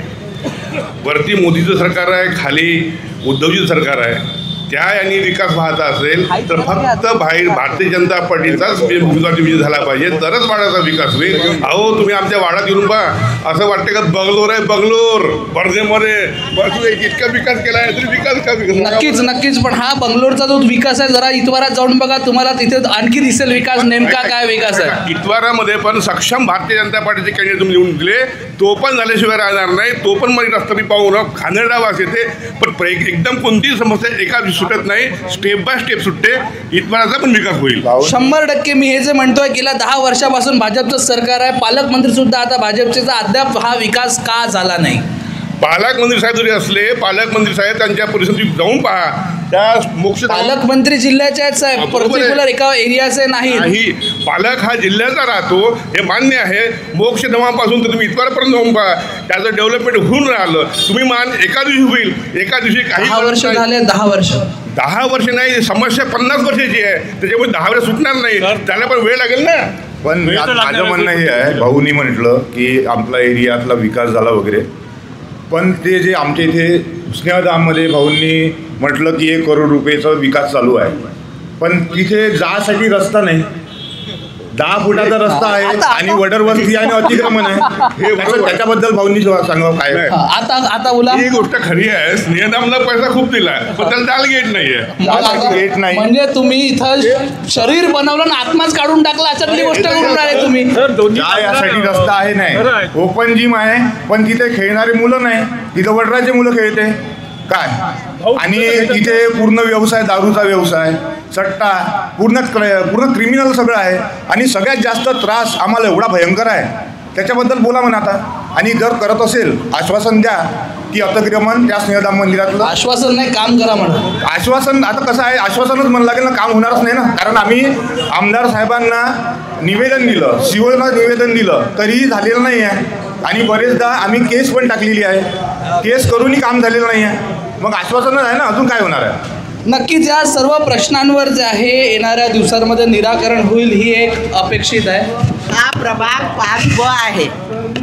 वरती मोदीचं सरकार आहे, खाली उद्धवजीचं सरकार आहे. त्या यांनी विकास पाहता असेल तर फक्त बाहेर भारतीय जनता पार्टीचाच उमेदवार विजय झाला पाहिजे, तरच वाड्याचा विकास होईल. अहो, तुम्ही आमच्या वाड्यात येऊन पहा, असं वाटतं का बंगलोर आहे, बंगलोर बर्देमध्ये इतका विकास केला आहे तरी विकास का? नक्कीच. पण हा बंगलोरचा जो विकास आहे, जरा इतवारात जाऊन बघा, तुम्हाला तिथे आणखी दिसेल विकास. नेमका काय विकास आहे? इतवारामध्ये पण सक्षम भारतीय जनता पार्टीचे कॅन्डिडेट तुम्ही निवडून दिले, तो पण झाल्याशिवाय राहणार नाही. तो पण मला रस्ता पाहून खानेरडा वास येते. पण एकदम कोणतीही समस्या एका सुटत नाही, स्टेप बाय स्टेप सुटते. इतवाराचा पण विकास होईल 100%. मी हे जे म्हणतोय गेल्या 10 वर्षापासून भाजपचं सरकार आहे, पालकमंत्री सुद्धा आता भाजपचे, अद्याप हा विकास का झाला नाही? पालकमंत्री साहेब जरी असले, पालकमंत्री साहेब त्यांच्या परिस्थितीत जाऊन पहा. त्या मोक्ष पालकमंत्री जिल्ह्याचे आहेत साहेब, पर्टिक्युलर एका एरियाचे नाही. पालक हा जिल्ह्याचा राहतो, हे मान्य आहे. मोक्ष धामापासून तर तुम्ही इतवारपर्यंत जाऊन पहा, त्याचं डेव्हलपमेंट होऊन राहिलं. तुम्ही मान एका दिवशी होईल, एका दिवशी काही 10 वर्ष झाले. 10 वर्ष नाही, समस्या 50 वर्षाची आहे, त्याच्यामुळे 10 वर्ष सुटणार नाही, त्याला पण वेळ लागेल ना. पण माझं म्हणणं हे आहे, भाऊनी म्हटलं की आपला एरियातला विकास झाला वगैरे, पण ते जे आमच्या इथे स्नेहधाममध्ये भाऊंनी म्हटलं की 1 करोड रुपयेचा विकास चालू आहे, पण तिथे जासाठी रस्ता नाही. 10 फुटाचा रस्ता आहे आणि वडरवस्ती आणि अतिक्रमण आहे हे त्याच्याबद्दल भाऊंनी सांगावं काय. आता बोला. ही गोष्ट खरी आहे, स्नेहधामला पैसा खूप दिलाय पण त्याला दाल गेट नाहीये. गेट नाही म्हणजे तुम्ही इथं शरीर बनवलं ना आत्माच काढून टाकला अशातली गोष्ट करून राहिले तुम्ही. यासाठी रस्ता आहे नाही, ओपन जिम आहे पण तिथे खेळणारे मुलं नाही, तिथं वडराचे मुलं खेळते काय. आणि तिथे पूर्ण व्यवसाय, दारूचा व्यवसाय, सट्टा, पूर्ण क्रिमिनल सगळं आहे. आणि सगळ्यात जास्त त्रास आम्हाला एवढा भयंकर आहे त्याच्याबद्दल बोला म्हणा आता. आणि जर करत असेल आश्वासन द्या की अतिक्रमण त्या स्नेहधाम मंदिरातलं. आश्वासन नाही, काम करा म्हणा. आश्वासन आता कसं आहे, आश्वासनच म्हणलं लागेल ना, काम होणारच नाही ना. कारण आम्ही आमदार साहेबांना निवेदन दिलं, सीओला निवेदन दिलं तरीही झालेलं नाही आहे. आणि बरेचदा आम्ही केस पण टाकलेली आहे, केस करूनही काम झालेलं नाही आहे. मग आश्वासनच आहे ना, अजून काय होणार आहे. नक्कीच या सर्व प्रश्नांवर जे आहे येणाऱ्या दिवसांमध्ये निराकरण होईल ही एक अपेक्षित आहे. हा प्रभाग 5B आहे.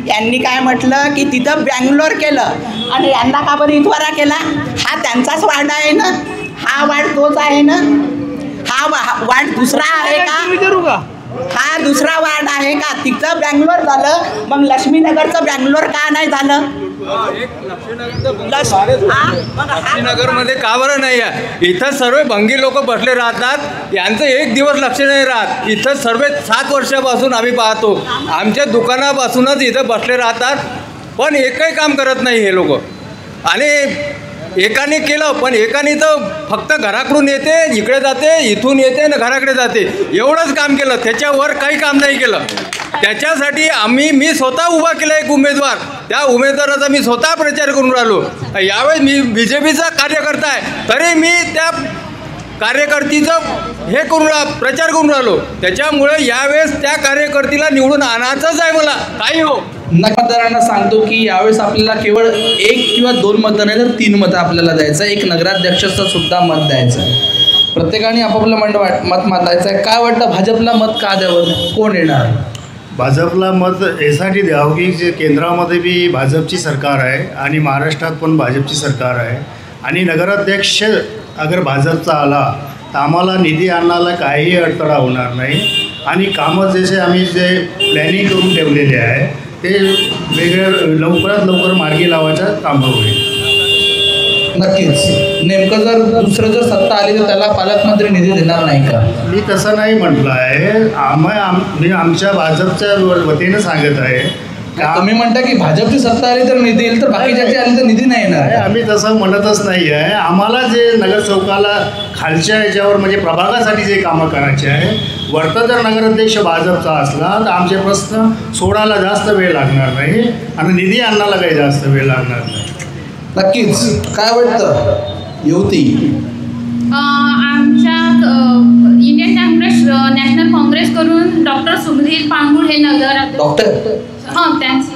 यांनी काय म्हटलं की तिथं बँगलोर केलं आणि यांना का बरं इथवारा केला. हा त्यांचाच वार्ड आहे ना, हा वार्ड तोच आहे ना, हा वार्ड दुसरा आहे का, हा दुसरा वार्ड आहे का. तिथं बँगलोर झालं मग लक्ष्मीनगरचं बँगलोर का नाही झालं. लक्ष्मीनगरमध्ये का बरं नाही आहे. इथं सर्व भंगी लोक बसले राहतात, यांचं एक दिवस लक्ष नाही राहत. इथं सर्व 7 वर्षापासून आम्ही पाहतो, आमच्या दुकानापासूनच इथं बसले राहतात पण एकही काम करत नाही हे लोक. आणि एकाने केलं पण एकाने तर फक्त घराकडून येते इकडे जाते, इथून येते आणि घराकडे जाते, एवढंच काम केलं, त्याच्यावर काही काम नाही केलं. त्याच्यासाठी मी स्वतः उभा केला एक उमेदवार, त्या उमेदवाराचा मी स्वतः प्रचार करून राहिलो. यावेळेस मी BJPचा कार्यकर्ता आहे तरी मी त्या कार्यकर्तीचं हे करून प्रचार करून राहिलो. त्याच्यामुळे यावेळेस त्या कार्यकर्तीला निवडून आणायचंच आहे मला, काही हो. मतदारांना सांगतो की यावेळेस आपल्याला केवळ 1 किंवा 2 मतं नाही तर 3 मतं आपल्याला द्यायचं आहे. एक नगराध्यक्षाचं सुद्धा मत द्यायचं आहे. प्रत्येकाने आपापलं मत मातायचं आहे. काय वाटतं भाजपला मत का द्यावं, कोण येणार. भाजपला मत यासाठी द्यावं की जे केंद्रामध्ये बी भाजपची सरकार आहे आणि महाराष्ट्रात पण भाजपची सरकार आहे. आणि नगराध्यक्ष अगर भाजपचा आला तर आम्हाला निधी आणायला काहीही अडथळा होणार नाही. आणि कामं जसे आम्ही जे प्लॅनिंग करून ठेवलेले आहे ते वेगळं लवकरात लवकर मार्गी लावायचं काम होईल. नक्कीच. नेमकं जर दुसरं जर सत्ता आली तर त्याला पालकमंत्री निधी देणार नाही का. मी तसं नाही म्हटलं आहे. मी आमच्या भाजपच्या वतीनं सांगत आहे. तुम्ही म्हणता की भाजपची सत्ता आली तर निधी येईल तर बाकीच्याची आली तर निधी नाही येणार. आम्ही तसं म्हणतच नाही आहे. आम्हाला जे नगर चौकाला खालच्या याच्यावर म्हणजे प्रभागासाठी जे कामं करायचे आहे, वरता जर नगराध्यक्ष भाजपचा असला तर आमचे प्रश्न सोडायला जास्त वेळ लागणार नाही आणि निधी आणायला काही जास्त वेळ लागणार नाही. नक्कीच. काय वाटतं युवती. आमच्या इंडियन काँग्रेस नॅशनल काँग्रेसकडून डॉक्टर सुधीर पांगुळ हे हां त्यांची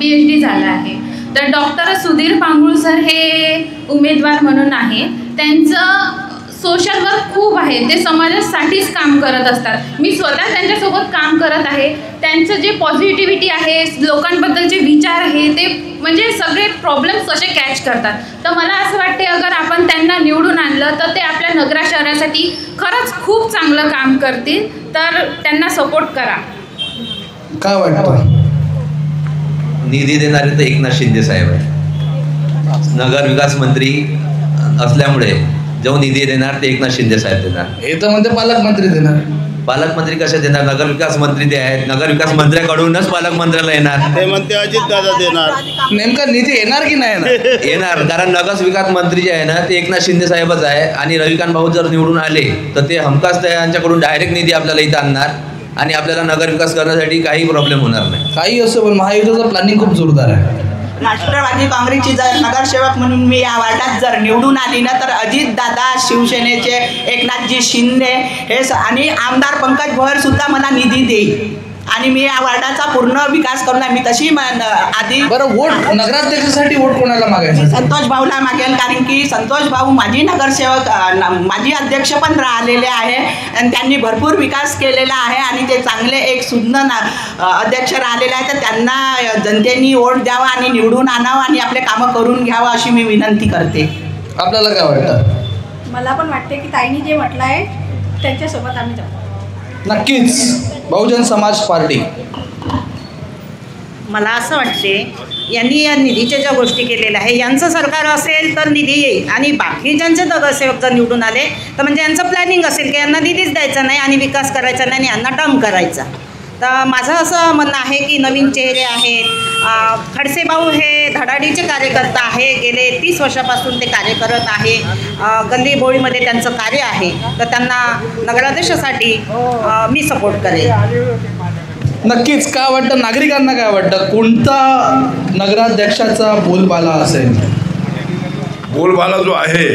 PhD झालं आहे. तर डॉक्टर सुधीर पांगुळ सर हे उमेदवार म्हणून आहे. त्यांचं सोशल वर्क खूप आहे, ते समाजासाठीच काम करत असतात. मी स्वतः त्यांच्यासोबत काम करत आहे. त्यांचं जे पॉझिटिव्हिटी आहे, लोकांबद्दलचे विचार आहे, ते म्हणजे सगळे प्रॉब्लेम्स कसे कॅच करतात. तर मला असं वाटते अगर आपण त्यांना निवडून आणलं तर ते आपल्या नगरा शहरासाठी खरंच खूप चांगलं काम करतील. तर त्यांना सपोर्ट करा. काय वाटतं. निधी देणारे तर एकनाथ शिंदे साहेब आहे. नगर विकास मंत्री असल्यामुळे जो निधी देणार ते एकनाथ शिंदे साहेब देणार. हे तर म्हणते पालकमंत्री देणार. पालकमंत्री कसे देणार. नगर विकास मंत्री ते आहेत, नगर विकास मंत्र्याकडूनच पालकमंत्र्याला येणार. ते म्हणते अजितदादा देणार. नेमका निधी येणार की नाही येणार. कारण नगर विकास मंत्री जे आहे ना ते एकनाथ शिंदे साहेबच आहे. आणि रविकांत भाऊ जर निवडून आले तर ते हमखास त्यांच्याकडून डायरेक्ट निधी आपल्याला इथं आणणार आणि आपल्याला नगर विकास करण्यासाठी काही प्रॉब्लेम होणार नाही. काही असं पण महायुतीचं प्लॅनिंग खूप जोरदार आहे. राष्ट्रवादी काँग्रेसची जर नगरसेवक म्हणून मी या वार्डात जर निवडून आली ना तर अजितदादा, शिवसेनेचे एकनाथजी शिंदे हे आणि आमदार पंकज भोयर सुद्धा मला निधी देईल आणि मी या वार्डाचा पूर्ण विकास करणार. मी तशी आधी वोट नगराध्यक्षासाठी वोट कोणाला मागायचं. संतोष भाऊला मागेल, कारण की संतोष भाऊ माझी नगरसेवक माजी अध्यक्ष पण राहिलेले आहे आणि त्यांनी भरपूर विकास केलेला आहे आणि ते चांगले एक सुज्ञ अध्यक्ष राहिलेले आहे. तर त्यांना जनतेने वोट द्यावा आणि निवडून आणावं आणि आपले कामं करून घ्यावं अशी मी विनंती करते. आपल्याला काय वाटतं. मला पण वाटते की ताईंनी जे म्हटलं आहे त्यांच्यासोबत आम्ही जाऊ. नक्कीच बहुजन समाज पार्टी. मला असं वाटते यांनी या निधीच्या ज्या गोष्टी केलेल्या आहे, यांचं सरकार असेल तर निधी येईल आणि बाकी ज्यांचे नगरसेवक जर निवडून आले तर म्हणजे यांचं प्लॅनिंग असेल की यांना निधीच द्यायचा नाही आणि विकास करायचा नाही आणि यांना डंप करायचा. तर माझं असं म्हणणं आहे की नवीन चेहरे आहेत. खडसे भाऊ हे धडाडीचे कार्यकर्ता आहे, गेले 30 वर्षापासून ते कार्य करत आहे. गल्ली बोळीमध्ये त्यांचं कार्य आहे, तर त्यांना नगराध्यक्षासाठी मी सपोर्ट करेन. नक्कीच. काय वाटतं नागरिकांना, काय वाटतं कोणता नगराध्यक्षाचा बोलबाला असेल? बोलबाला जो आहे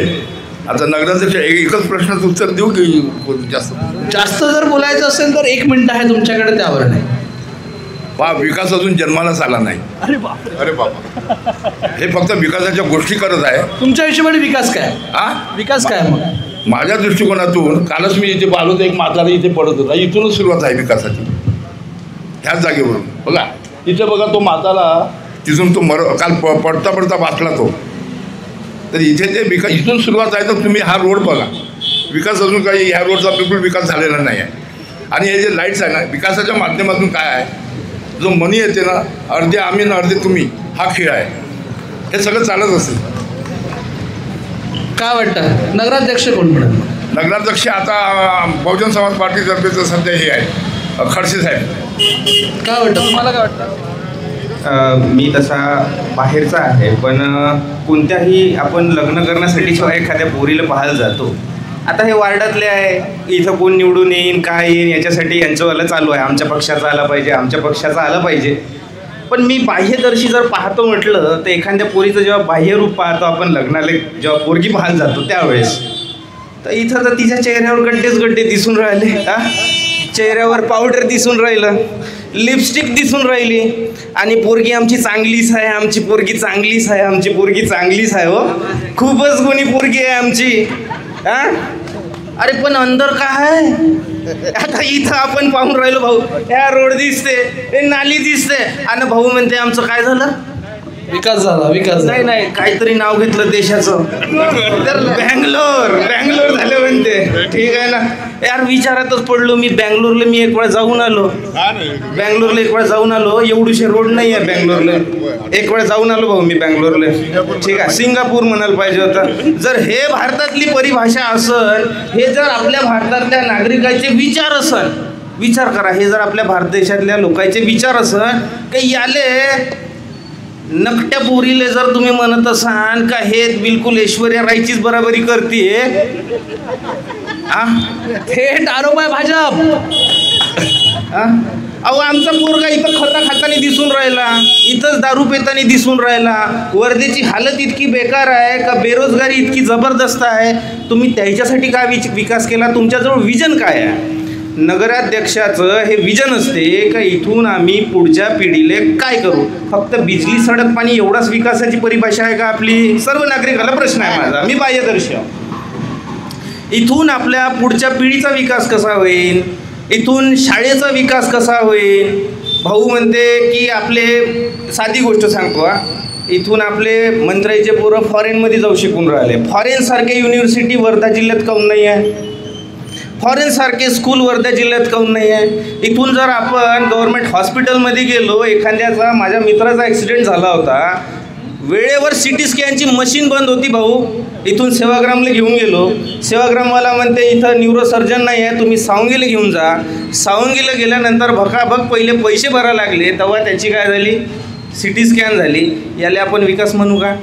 आता नगराध्यक्ष, एकच प्रश्नाचं उत्तर देऊ की जास्त जर बोलायचं असेल तर 1 मिनिट आहे तुमच्याकडे, त्यावर नाही. विकास अजून जन्मालाच आला नाही. अरे बाबा, हे फक्त विकासाच्या गोष्टी करत आहे. तुमच्या हिशोबाने विकास काय? विकास काय मग? माझ्या दृष्टिकोनातून कालच मी इथे पाहिलो तर एक म्हातारा इथे पडत होता. इथूनच सुरुवात आहे विकासाची, ह्याच जागेवरून. बघा इथे बघा, तो म्हातारा तिथून तो काल पडता पडता वाचला तो. तर इथे ते विकास इथून सुरुवात आहे. तर तुम्ही हा रोड बघा, विकास अजून काही ह्या रोडचा बिलकुल विकास झालेला नाही आहे. आणि हे जे लाईट्स आहे ना, विकासाच्या माध्यमातून काय आहे, जो मनी येते ना, अर्धे आम्ही ना अर्धे तुम्ही, हा खेळ आहे. हे सगळं चालत असेल. काय वाटतं नगराध्यक्ष कोण पडेल? नगराध्यक्ष आता बहुजन समाज पार्टीतर्फे सध्या हे आहे, खडसे साहेब. काय वाटतं तुम्हाला, काय वाटतं? मी तसा बाहेरचा आहे, पण कोणत्याही आपण लग्न करण्यासाठी जेव्हा एखाद्या पोरीला पाहायला जातो, आता हे वार्डातले आहे, इथं कोण निवडून येईन काय येईन याच्यासाठी यांचंवालं चालू आहे, आमच्या पक्षाचा आला पाहिजे, आमच्या पक्षाचा आला पाहिजे. पण मी बाह्यदर्शी जर पाहतो म्हटलं तर एखाद्या पोरीचं जेव्हा बाह्यरूप पाहतो आपण लग्नाला जेव्हा पोरगी पाहायला जातो त्यावेळेस, तर इथं तर तिच्या चेहऱ्यावर गड्डे दिसून राहिले. चेहऱ्यावर पावडर दिसून राहिलं, लिपस्टिक दिसून राहिली, आणि पोरगी आमची चांगलीच आहे, आमची पोरगी चांगलीच आहे, आमची पोरगी चांगलीच आहे. हो, खूपच गुणी पोरगी आहे आमची. अरे पण अंदर काय आहे? आता इथं आपण पाहून राहिलो भाऊ, ह्या रोड दिसते, हे नाली दिसते, आणि भाऊ म्हणते आमचं काय झालं? विकास झाला. विकास नाही, काहीतरी नाव घेतलं देशाचं, तर बँगलोर झालं म्हणते. ठीक आहे ना यार, विचारातच पडलो मी. बँगलोरला मी एक वेळा जाऊन आलो, एवढीशे रोड नाही आहे बँगलोरला. एक वेळा जाऊन आलो भाऊ मी बँगलोरला. ठीक आहे, सिंगापूर म्हणायला पाहिजे होतं. जर हे भारतातली परिभाषा असेल, हे जर आपल्या भारतातल्या नागरिकाचे विचार असेल, विचार करा, हे जर आपल्या भारत देशातल्या लोकांचे विचार असेल की याले नकट्या पोरीले जर तुम्ही म्हणत असाल का हे बिलकुल ऐश्वर्या रायचीच बराबरी करते, थेट आरोप आहे भाजप. अहो आमचा पोरगा इथं खता खाताना दिसून राहिला, इथंच दारू पेताना दिसून राहिला. वर्धेची हालत इतकी बेकार आहे का, बेरोजगारी इतकी जबरदस्त आहे. तुम्ही त्याच्यासाठी काय विकास केला? तुमच्याजवळ विजन काय आहे? नगराध्यक्षाचं हे विजन असते का इथून आम्ही पुढच्या पिढीले काय करू? फक्त बिजली सडक पाणी एवढाच विकासाची परिभाषा आहे का आपली? सर्व नागरिकाला प्रश्न आहे माझा, मी बाह्यदर्शी. इथून आपल्या पुढच्या पिढीचा विकास कसा होईल? इथून शाळेचा विकास कसा होईल? भाऊ म्हणते की आपले, साधी गोष्ट सांगतो इथून आपले मंत्र्याचे पोरं फॉरेनमध्ये जाऊ शिकून राहिले. फॉरेनसारखे युनिव्हर्सिटी वर्धा जिल्ह्यात काहून नाही आहे? फॉरेनसारखे स्कूल वर्धा जिल्ह्यात काहून नाही आहे? इथून जर आपण गव्हर्नमेंट हॉस्पिटलमध्ये गेलो, एखाद्याचा, माझ्या मित्राचा ॲक्सिडेंट झाला होता, वेळेवर सिटी स्कॅनची मशीन बंद होती भाऊ. इथून सेवाग्रामला घेऊन गेलो, सेवाग्रामवाला म्हणते इथं न्यूरोसर्जन नाही आहे, तुम्ही सावंगीला घेऊन जा. सावंगीला गेल्यानंतर भकाभक पहिले पैसे भरायला लागले, तेव्हा त्याची काय झाली? सिटी स्कॅन झाली. याला आपण विकास म्हणू का?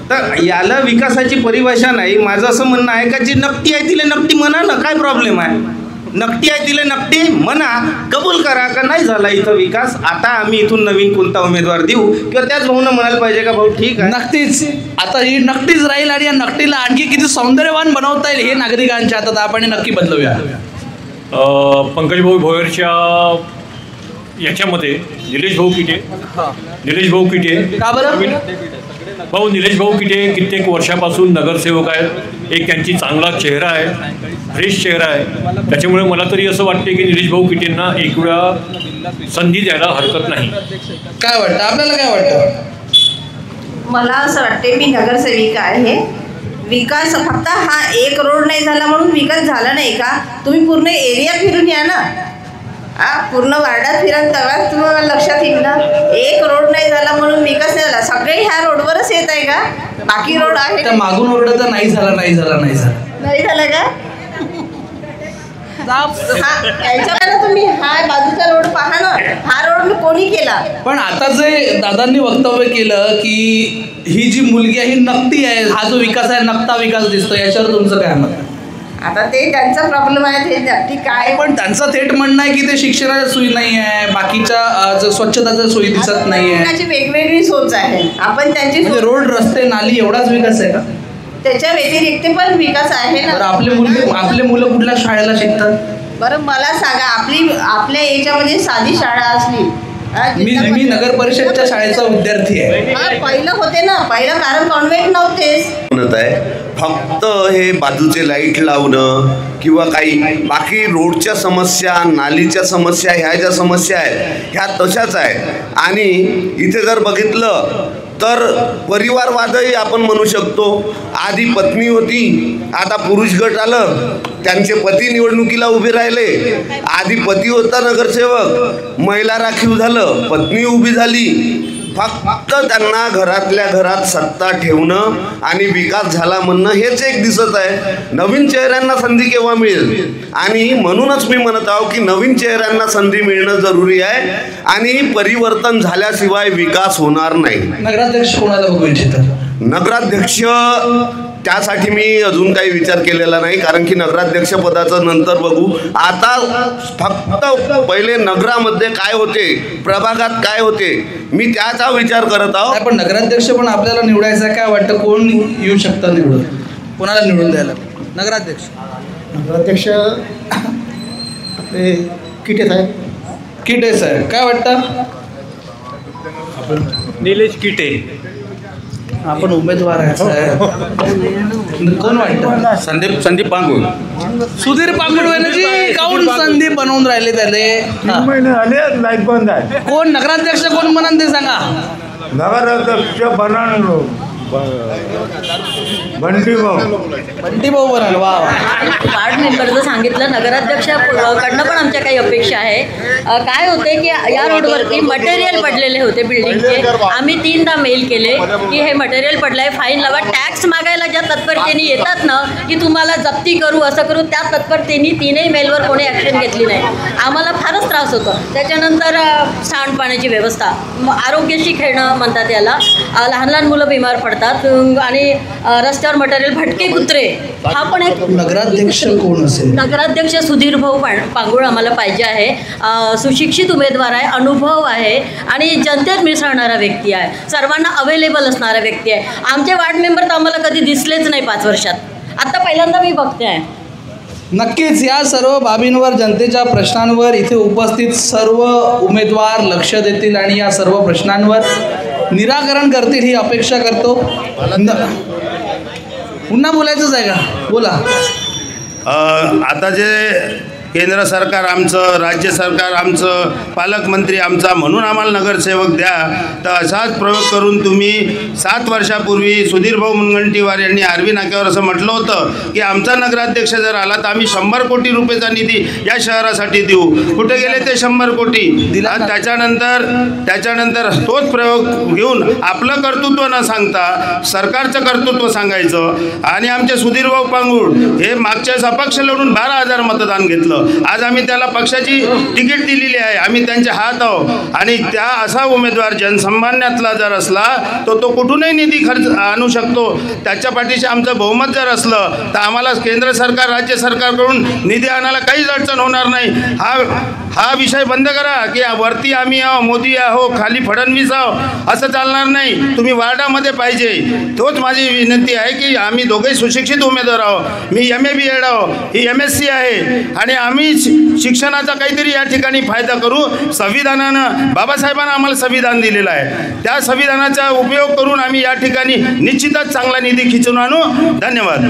तर याला विकासाची परिभाषा नाही. माझं असं म्हणणं आहे का, जी नकटी आहे तिला नकटी म्हणा ना, काय प्रॉब्लेम आहे? नकटी आहे तिला नकटी म्हणा, कबूल करा का नाही झाला इथं विकास, आता आम्ही इथून नवीन कोणता उमेदवार देऊ, किंवा त्याच भाऊनं म्हणायला पाहिजे का भाऊ ठीक आहे. नक्कीच आता ही नकटीच राहील, आणि या नकटीला आणखी किती सौंदर्यवान बनवता येईल हे नागरिकांच्या हातात आपण नक्की बदलूया. पंकजभाऊ भोयरच्या याच्यामध्ये निलेश भाऊ किटे का बरं? भाऊ निलेश भाऊ किटे कित्येक वर्षापासून नगरसेवक आहेत. एक त्यांची चांगला चेहरा आहे, फ्रेश चेहरा आहे. त्याच्यामुळे मला तरी असं वाटते की निलेश भाऊ किटेंना एक वेळा संधी द्यायला हरकत नाही. काय वाटतं आपल्याला? काय वाटतं? मला असं वाटते, मी नगरसेविका आहे, विकास फक्त हा एक रोड नाही झाला म्हणून विकास झाला नाही का? तुम्ही पूर्ण एरिया फिरून या ना, पूर्ण वार्डात फिरत तेव्हाच तुम्हाला लक्षात येईल ना. एक रोड नाही झाला म्हणून विकास नाही झाला. सगळे ह्या रोडवरच येत आहे का? बाकी रोड आहे मागून ओरडत नाही झाला का? याच्याकडे तुम्ही हा बाजूचा रोड पहा ना, हा रोड कोणी केला? पण आता जे दादांनी वक्तव्य केलं की ही जी मुलगी आहे ही नकटी आहे, हा जो विकास आहे नकटा विकास दिसतो, याच्यावर तुमचं काय मत? आता ते त्यांचा प्रॉब्लेम आहे, ते नक्की काय. पण त्यांचं थेट म्हणणं आहे की ते शिक्षणाची सोयी नाही आहे, बाकीच्या स्वच्छताच्या सोयी दिसत नाही आहे, वेगवेगळी सोच आहे. आपण त्यांची रोड रस्ते नाली एवढाच विकास आहे का? त्याच्या व्यतिरिक्त पण विकास आहे ना. आपले मुलं कुठल्या शाळेला शिकतात? बरं मला सांगा, आपल्या याच्यामध्ये साधी शाळा असली, मी नगर परिषदच्या शाळेचा विद्यार्थी आहे. पहिलं होते ना, पहिलं कारण कॉन्व्हेंट नव्हतेच. म्हणत आहे फक्त हे बाजूचे लाईट लावणं किंवा काही बाकी रोडच्या समस्या, नालीच्या समस्या, ह्या ज्या समस्या आहेत ह्या तशाच आहेत. आणि इथे जर बघितलं तर परिवारवादही आपण म्हणू शकतो. आधी पत्नी होती, आता पुरुष गट आलं, त्यांचे पती निवडणुकीला उभे राहिले. आधी पती होता नगरसेवक, महिला राखीव झालं, पत्नी उभी झाली. फक्त त्यांना घरातल्या घरात सत्ता ठेवणं आणि विकास झाला म्हणणं हेच एक दिसत आहे. नवीन चेहऱ्यांना संधी केव्हा मिळेल? आणि म्हणूनच मी म्हणत आहो की नवीन चेहऱ्यांना संधी मिळणं जरुरी आहे आणि परिवर्तन झाल्याशिवाय विकास होणार नाही. नगराध्यक्ष कोणाला बघू इच्छितात? नगराध्यक्ष त्यासाठी मी अजून काही विचार केलेला नाही, कारण की नगराध्यक्ष पदाचं नंतर बघू. आता फक्त पहिले नगरामध्ये काय होते, प्रभागात काय होते, मी त्याचा विचार करत आहोत. पण नगराध्यक्ष पण आपल्याला निवडायचा काय वाटतं? कोण येऊ शकतं निवडून? कोणाला निवडून द्यायला? नगराध्यक्ष आपले किटे साहेब काय वाटतं? निलेश किटे आपण उमेदवार आहे. कोण वाटतं? संदीप पांगुळ. सुधीर पांगुळजी काऊन संदीप बनवून राहिले त्याले? लाईट बंद आहे. कोण नगराध्यक्ष कोण म्हणून ते सांगा. नगराध्यक्ष बनानो बंटी भाऊ बनाल. वा वार्ड मेंबरचं सांगितलं. नगराध्यक्षाकडनं पण आमच्या काही अपेक्षा आहे. काय होते की या रोडवरती मटेरियल पडलेले होते बिल्डिंगचे. आम्ही 3दा मेल केले की हे मटेरियल पडलं आहे, फाईन लावा. टॅक्स मागायला ज्या तत्परतेने येतात ना की तुम्हाला जप्ती करू असं करू, त्या तत्परतेने 3ही मेलवर कोणी ॲक्शन घेतली नाही. आम्हाला फारच त्रास होतो. त्याच्यानंतर सांडपाण्याची व्यवस्था, आरोग्याशी खेळणं म्हणतात याला. लहान लहान मुलं बिमार पडतात आणि रस्त्यावर मटेरियल भटके कुत्रे. हा पण एक नगराध्यक्ष कोण असेल? नगराध्यक्ष सुधीर भाऊ पांगुळ आम्हाला पाहिजे आहे. सुशिक्षित उमेदवार आहे, अनुभव आहे आणि जनतेत मिसळणारा व्यक्ती आहे, सर्वांना अवेलेबल असणारा व्यक्ती आहे. आमचे वार्ड मेंबर तर आम्हाला कधी दिसलेच नाही 5 वर्षात. आता पहिल्यांदा मी बघते आहे. नक्कीच या सर्व बाबींवर, जनतेच्या प्रश्नांवर इथे उपस्थित सर्व उमेदवार लक्ष देतील आणि या सर्व प्रश्नांवर निराकरण करतील ही अपेक्षा करतो. पुन्हा बोलायचंच आहे का? बोला. आता जे केंद्र सरकार आमचं, राज्य सरकार आमचं, पालकमंत्री आमचा म्हणून आम्हाला नगरसेवक द्या, तर असाच प्रयोग करून तुम्ही 7 वर्षापूर्वी सुधीरभाऊ मुनगंटीवार यांनी आर्वी नाक्यावर असं म्हटलं होतं की आमचा नगराध्यक्ष जर आला तर आम्ही 100 कोटी रुपयेचा निधी या शहरासाठी देऊ. कुठे गेले ते 100 कोटी? त्याच्यानंतर तोच प्रयोग घेऊन आपलं कर्तृत्व न सांगता सरकारचं कर्तृत्व सांगायचं. आणि आमचे सुधीरभाऊ पांगुळ हे मागच्या अपक्ष लढून 12,000 मतदान घेतलं. आज आम्ही त्याला पक्षाची तिकीट दिलेली आहे, आम्ही त्यांचे हात आहोत. आणि त्या असा उमेदवार जनसामान्यातला जर असला तर तो कुठूनही निधी खर्च आणू शकतो. त्याच्या पाठीशी आमचं बहुमत जर असलं तर आम्हाला केंद्र सरकार, राज्य सरकारकडून निधी आणायला काहीच अडचण होणार नाही. हा विषय बंद करा की वरती आम्ही आहो, मोदी आहो, खाली फडणवीस आहो, असं चालणार नाही. तुम्ही वार्डामध्ये पाहिजे. तोच माझी विनंती आहे की आम्ही दोघेही सुशिक्षित उमेदवार आहोत. मी MA BEd आहो, ही MSc आहे आणि आम्ही शिक्षणाचा काहीतरी या ठिकाणी फायदा करू. संविधानानं, बाबासाहेबांना आम्हाला संविधान दिलेलं आहे, त्या संविधानाचा उपयोग करून आम्ही या ठिकाणी निश्चितच चांगला निधी खिचून आणू. धन्यवाद.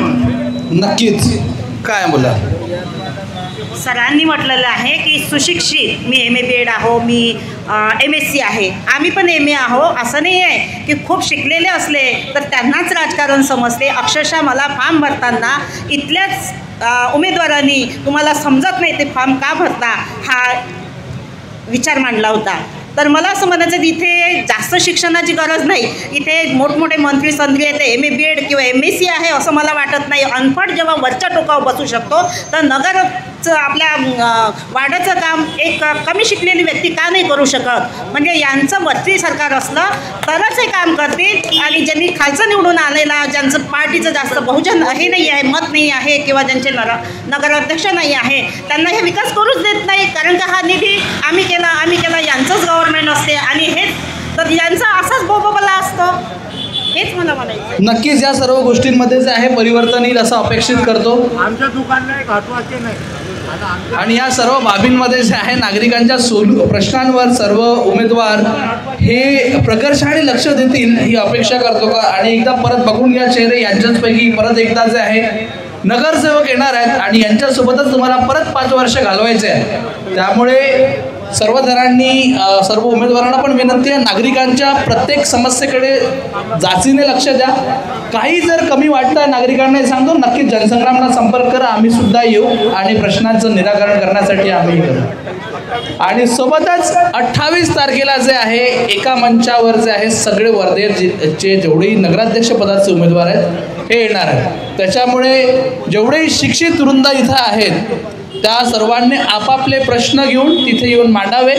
नक्कीच. काय बोला? सरांनी म्हटलेलं आहे की सुशिक्षित, मी MA आहो, मी MSc आहे, आम्ही पण MA आहो, असं नाही आहे की खूप शिकलेले असले तर त्यांनाच राजकारण समजते. अक्षरशः मला फॉर्म भरताना इथल्याच उमेदवारांनी तुम्हाला समजत नाही ते फॉर्म का भरता हा विचार मांडला होता. तर मला असं म्हणायचं की इथे जास्त शिक्षणाची गरज नाही. इथे मोठमोठे मंत्री संत्री आहेत, MA BEd किंवा MSc आहे असं मला वाटत नाही. अनपढ जेव्हा वरच्या टोकावर बसू शकतो तर नगरचं आपल्या वार्डाचं काम एक कमी शिकलेली व्यक्ती का नाही करू शकत? म्हणजे यांचं वरती सरकार असलं तरच हे काम करतील. आणि ज्यांनी खालचं निवडून आलेला, ज्यांचं पार्टीचं जास्त बहुजन हे नाही आहे, मत नाही आहे किंवा ज्यांचे नगराध्यक्ष नाही आहे, त्यांना हे विकास करूच देत नाही. कारण का हा निधी आम्ही केला यांचंच गव्हर्नमेंट असते आणि हेच तर यांचा असाच बोबोबला असतो. हेच मला म्हणायचं. नक्कीच या सर्व गोष्टींमध्ये जे आहे परिवर्तन येईल असं अपेक्षित करतो. आमचं दुकान नाही, घाटवाचे नाही. आणि या सर्व बाबींमध्ये जे आहे नागरिकांच्या प्रश्नांवर सर्व उमेदवार हे प्रकर्षाने लक्ष देतील ही अपेक्षा करतो का. आणि एकदा परत बघून घ्या चेहरे यांच्याचपैकी परत एकदा जे आहे नगरसेवक येणार आहेत आणि यांच्यासोबतच तुम्हाला परत 5 वर्ष घालवायचे आहे. त्यामुळे सर्व जणांनी सर्व उमेदवारांना पण विनंती आहे, नागरिकांच्या प्रत्येक समस्येकडे जाचीने लक्ष द्या. काही जर कमी वाटतं नागरिकांना सांगतो, नक्कीच जनसंग्रामला संपर्क करा, आम्ही सुद्धा येऊ आणि प्रश्नांचं निराकरण करण्यासाठी आम्ही करू. आणि सोबतच 28 तारखेला जे आहे एका मंचावर जे आहे सगळे वर्धेचे जेवढेही नगराध्यक्ष पदाचे उमेदवार आहेत हे येणार आहेत. त्याच्यामुळे जेवढेही शिक्षित वृंद इथं आहेत त्या सर्वांनी आपापले प्रश्न घेऊन तिथे येऊन मांडावे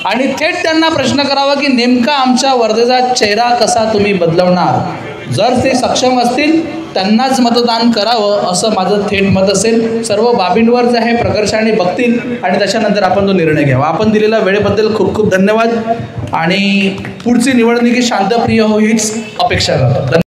आणि थेट त्यांना प्रश्न करावा की नेमका आमच्या वर्धेचा चेहरा कसा तुम्ही बदलवणार. जर ते सक्षम असतील त्यांनाच मतदान करावं असं माझं थेट मत असेल. सर्व बाबींवर जे आहे प्रकर्षाने बघतील आणि त्याच्यानंतर आपण तो निर्णय घ्यावा. आपण दिलेल्या वेळेबद्दल खूप खूप धन्यवाद आणि पुढची निवडणुकी शांतप्रिय हो हीच अपेक्षा करतो.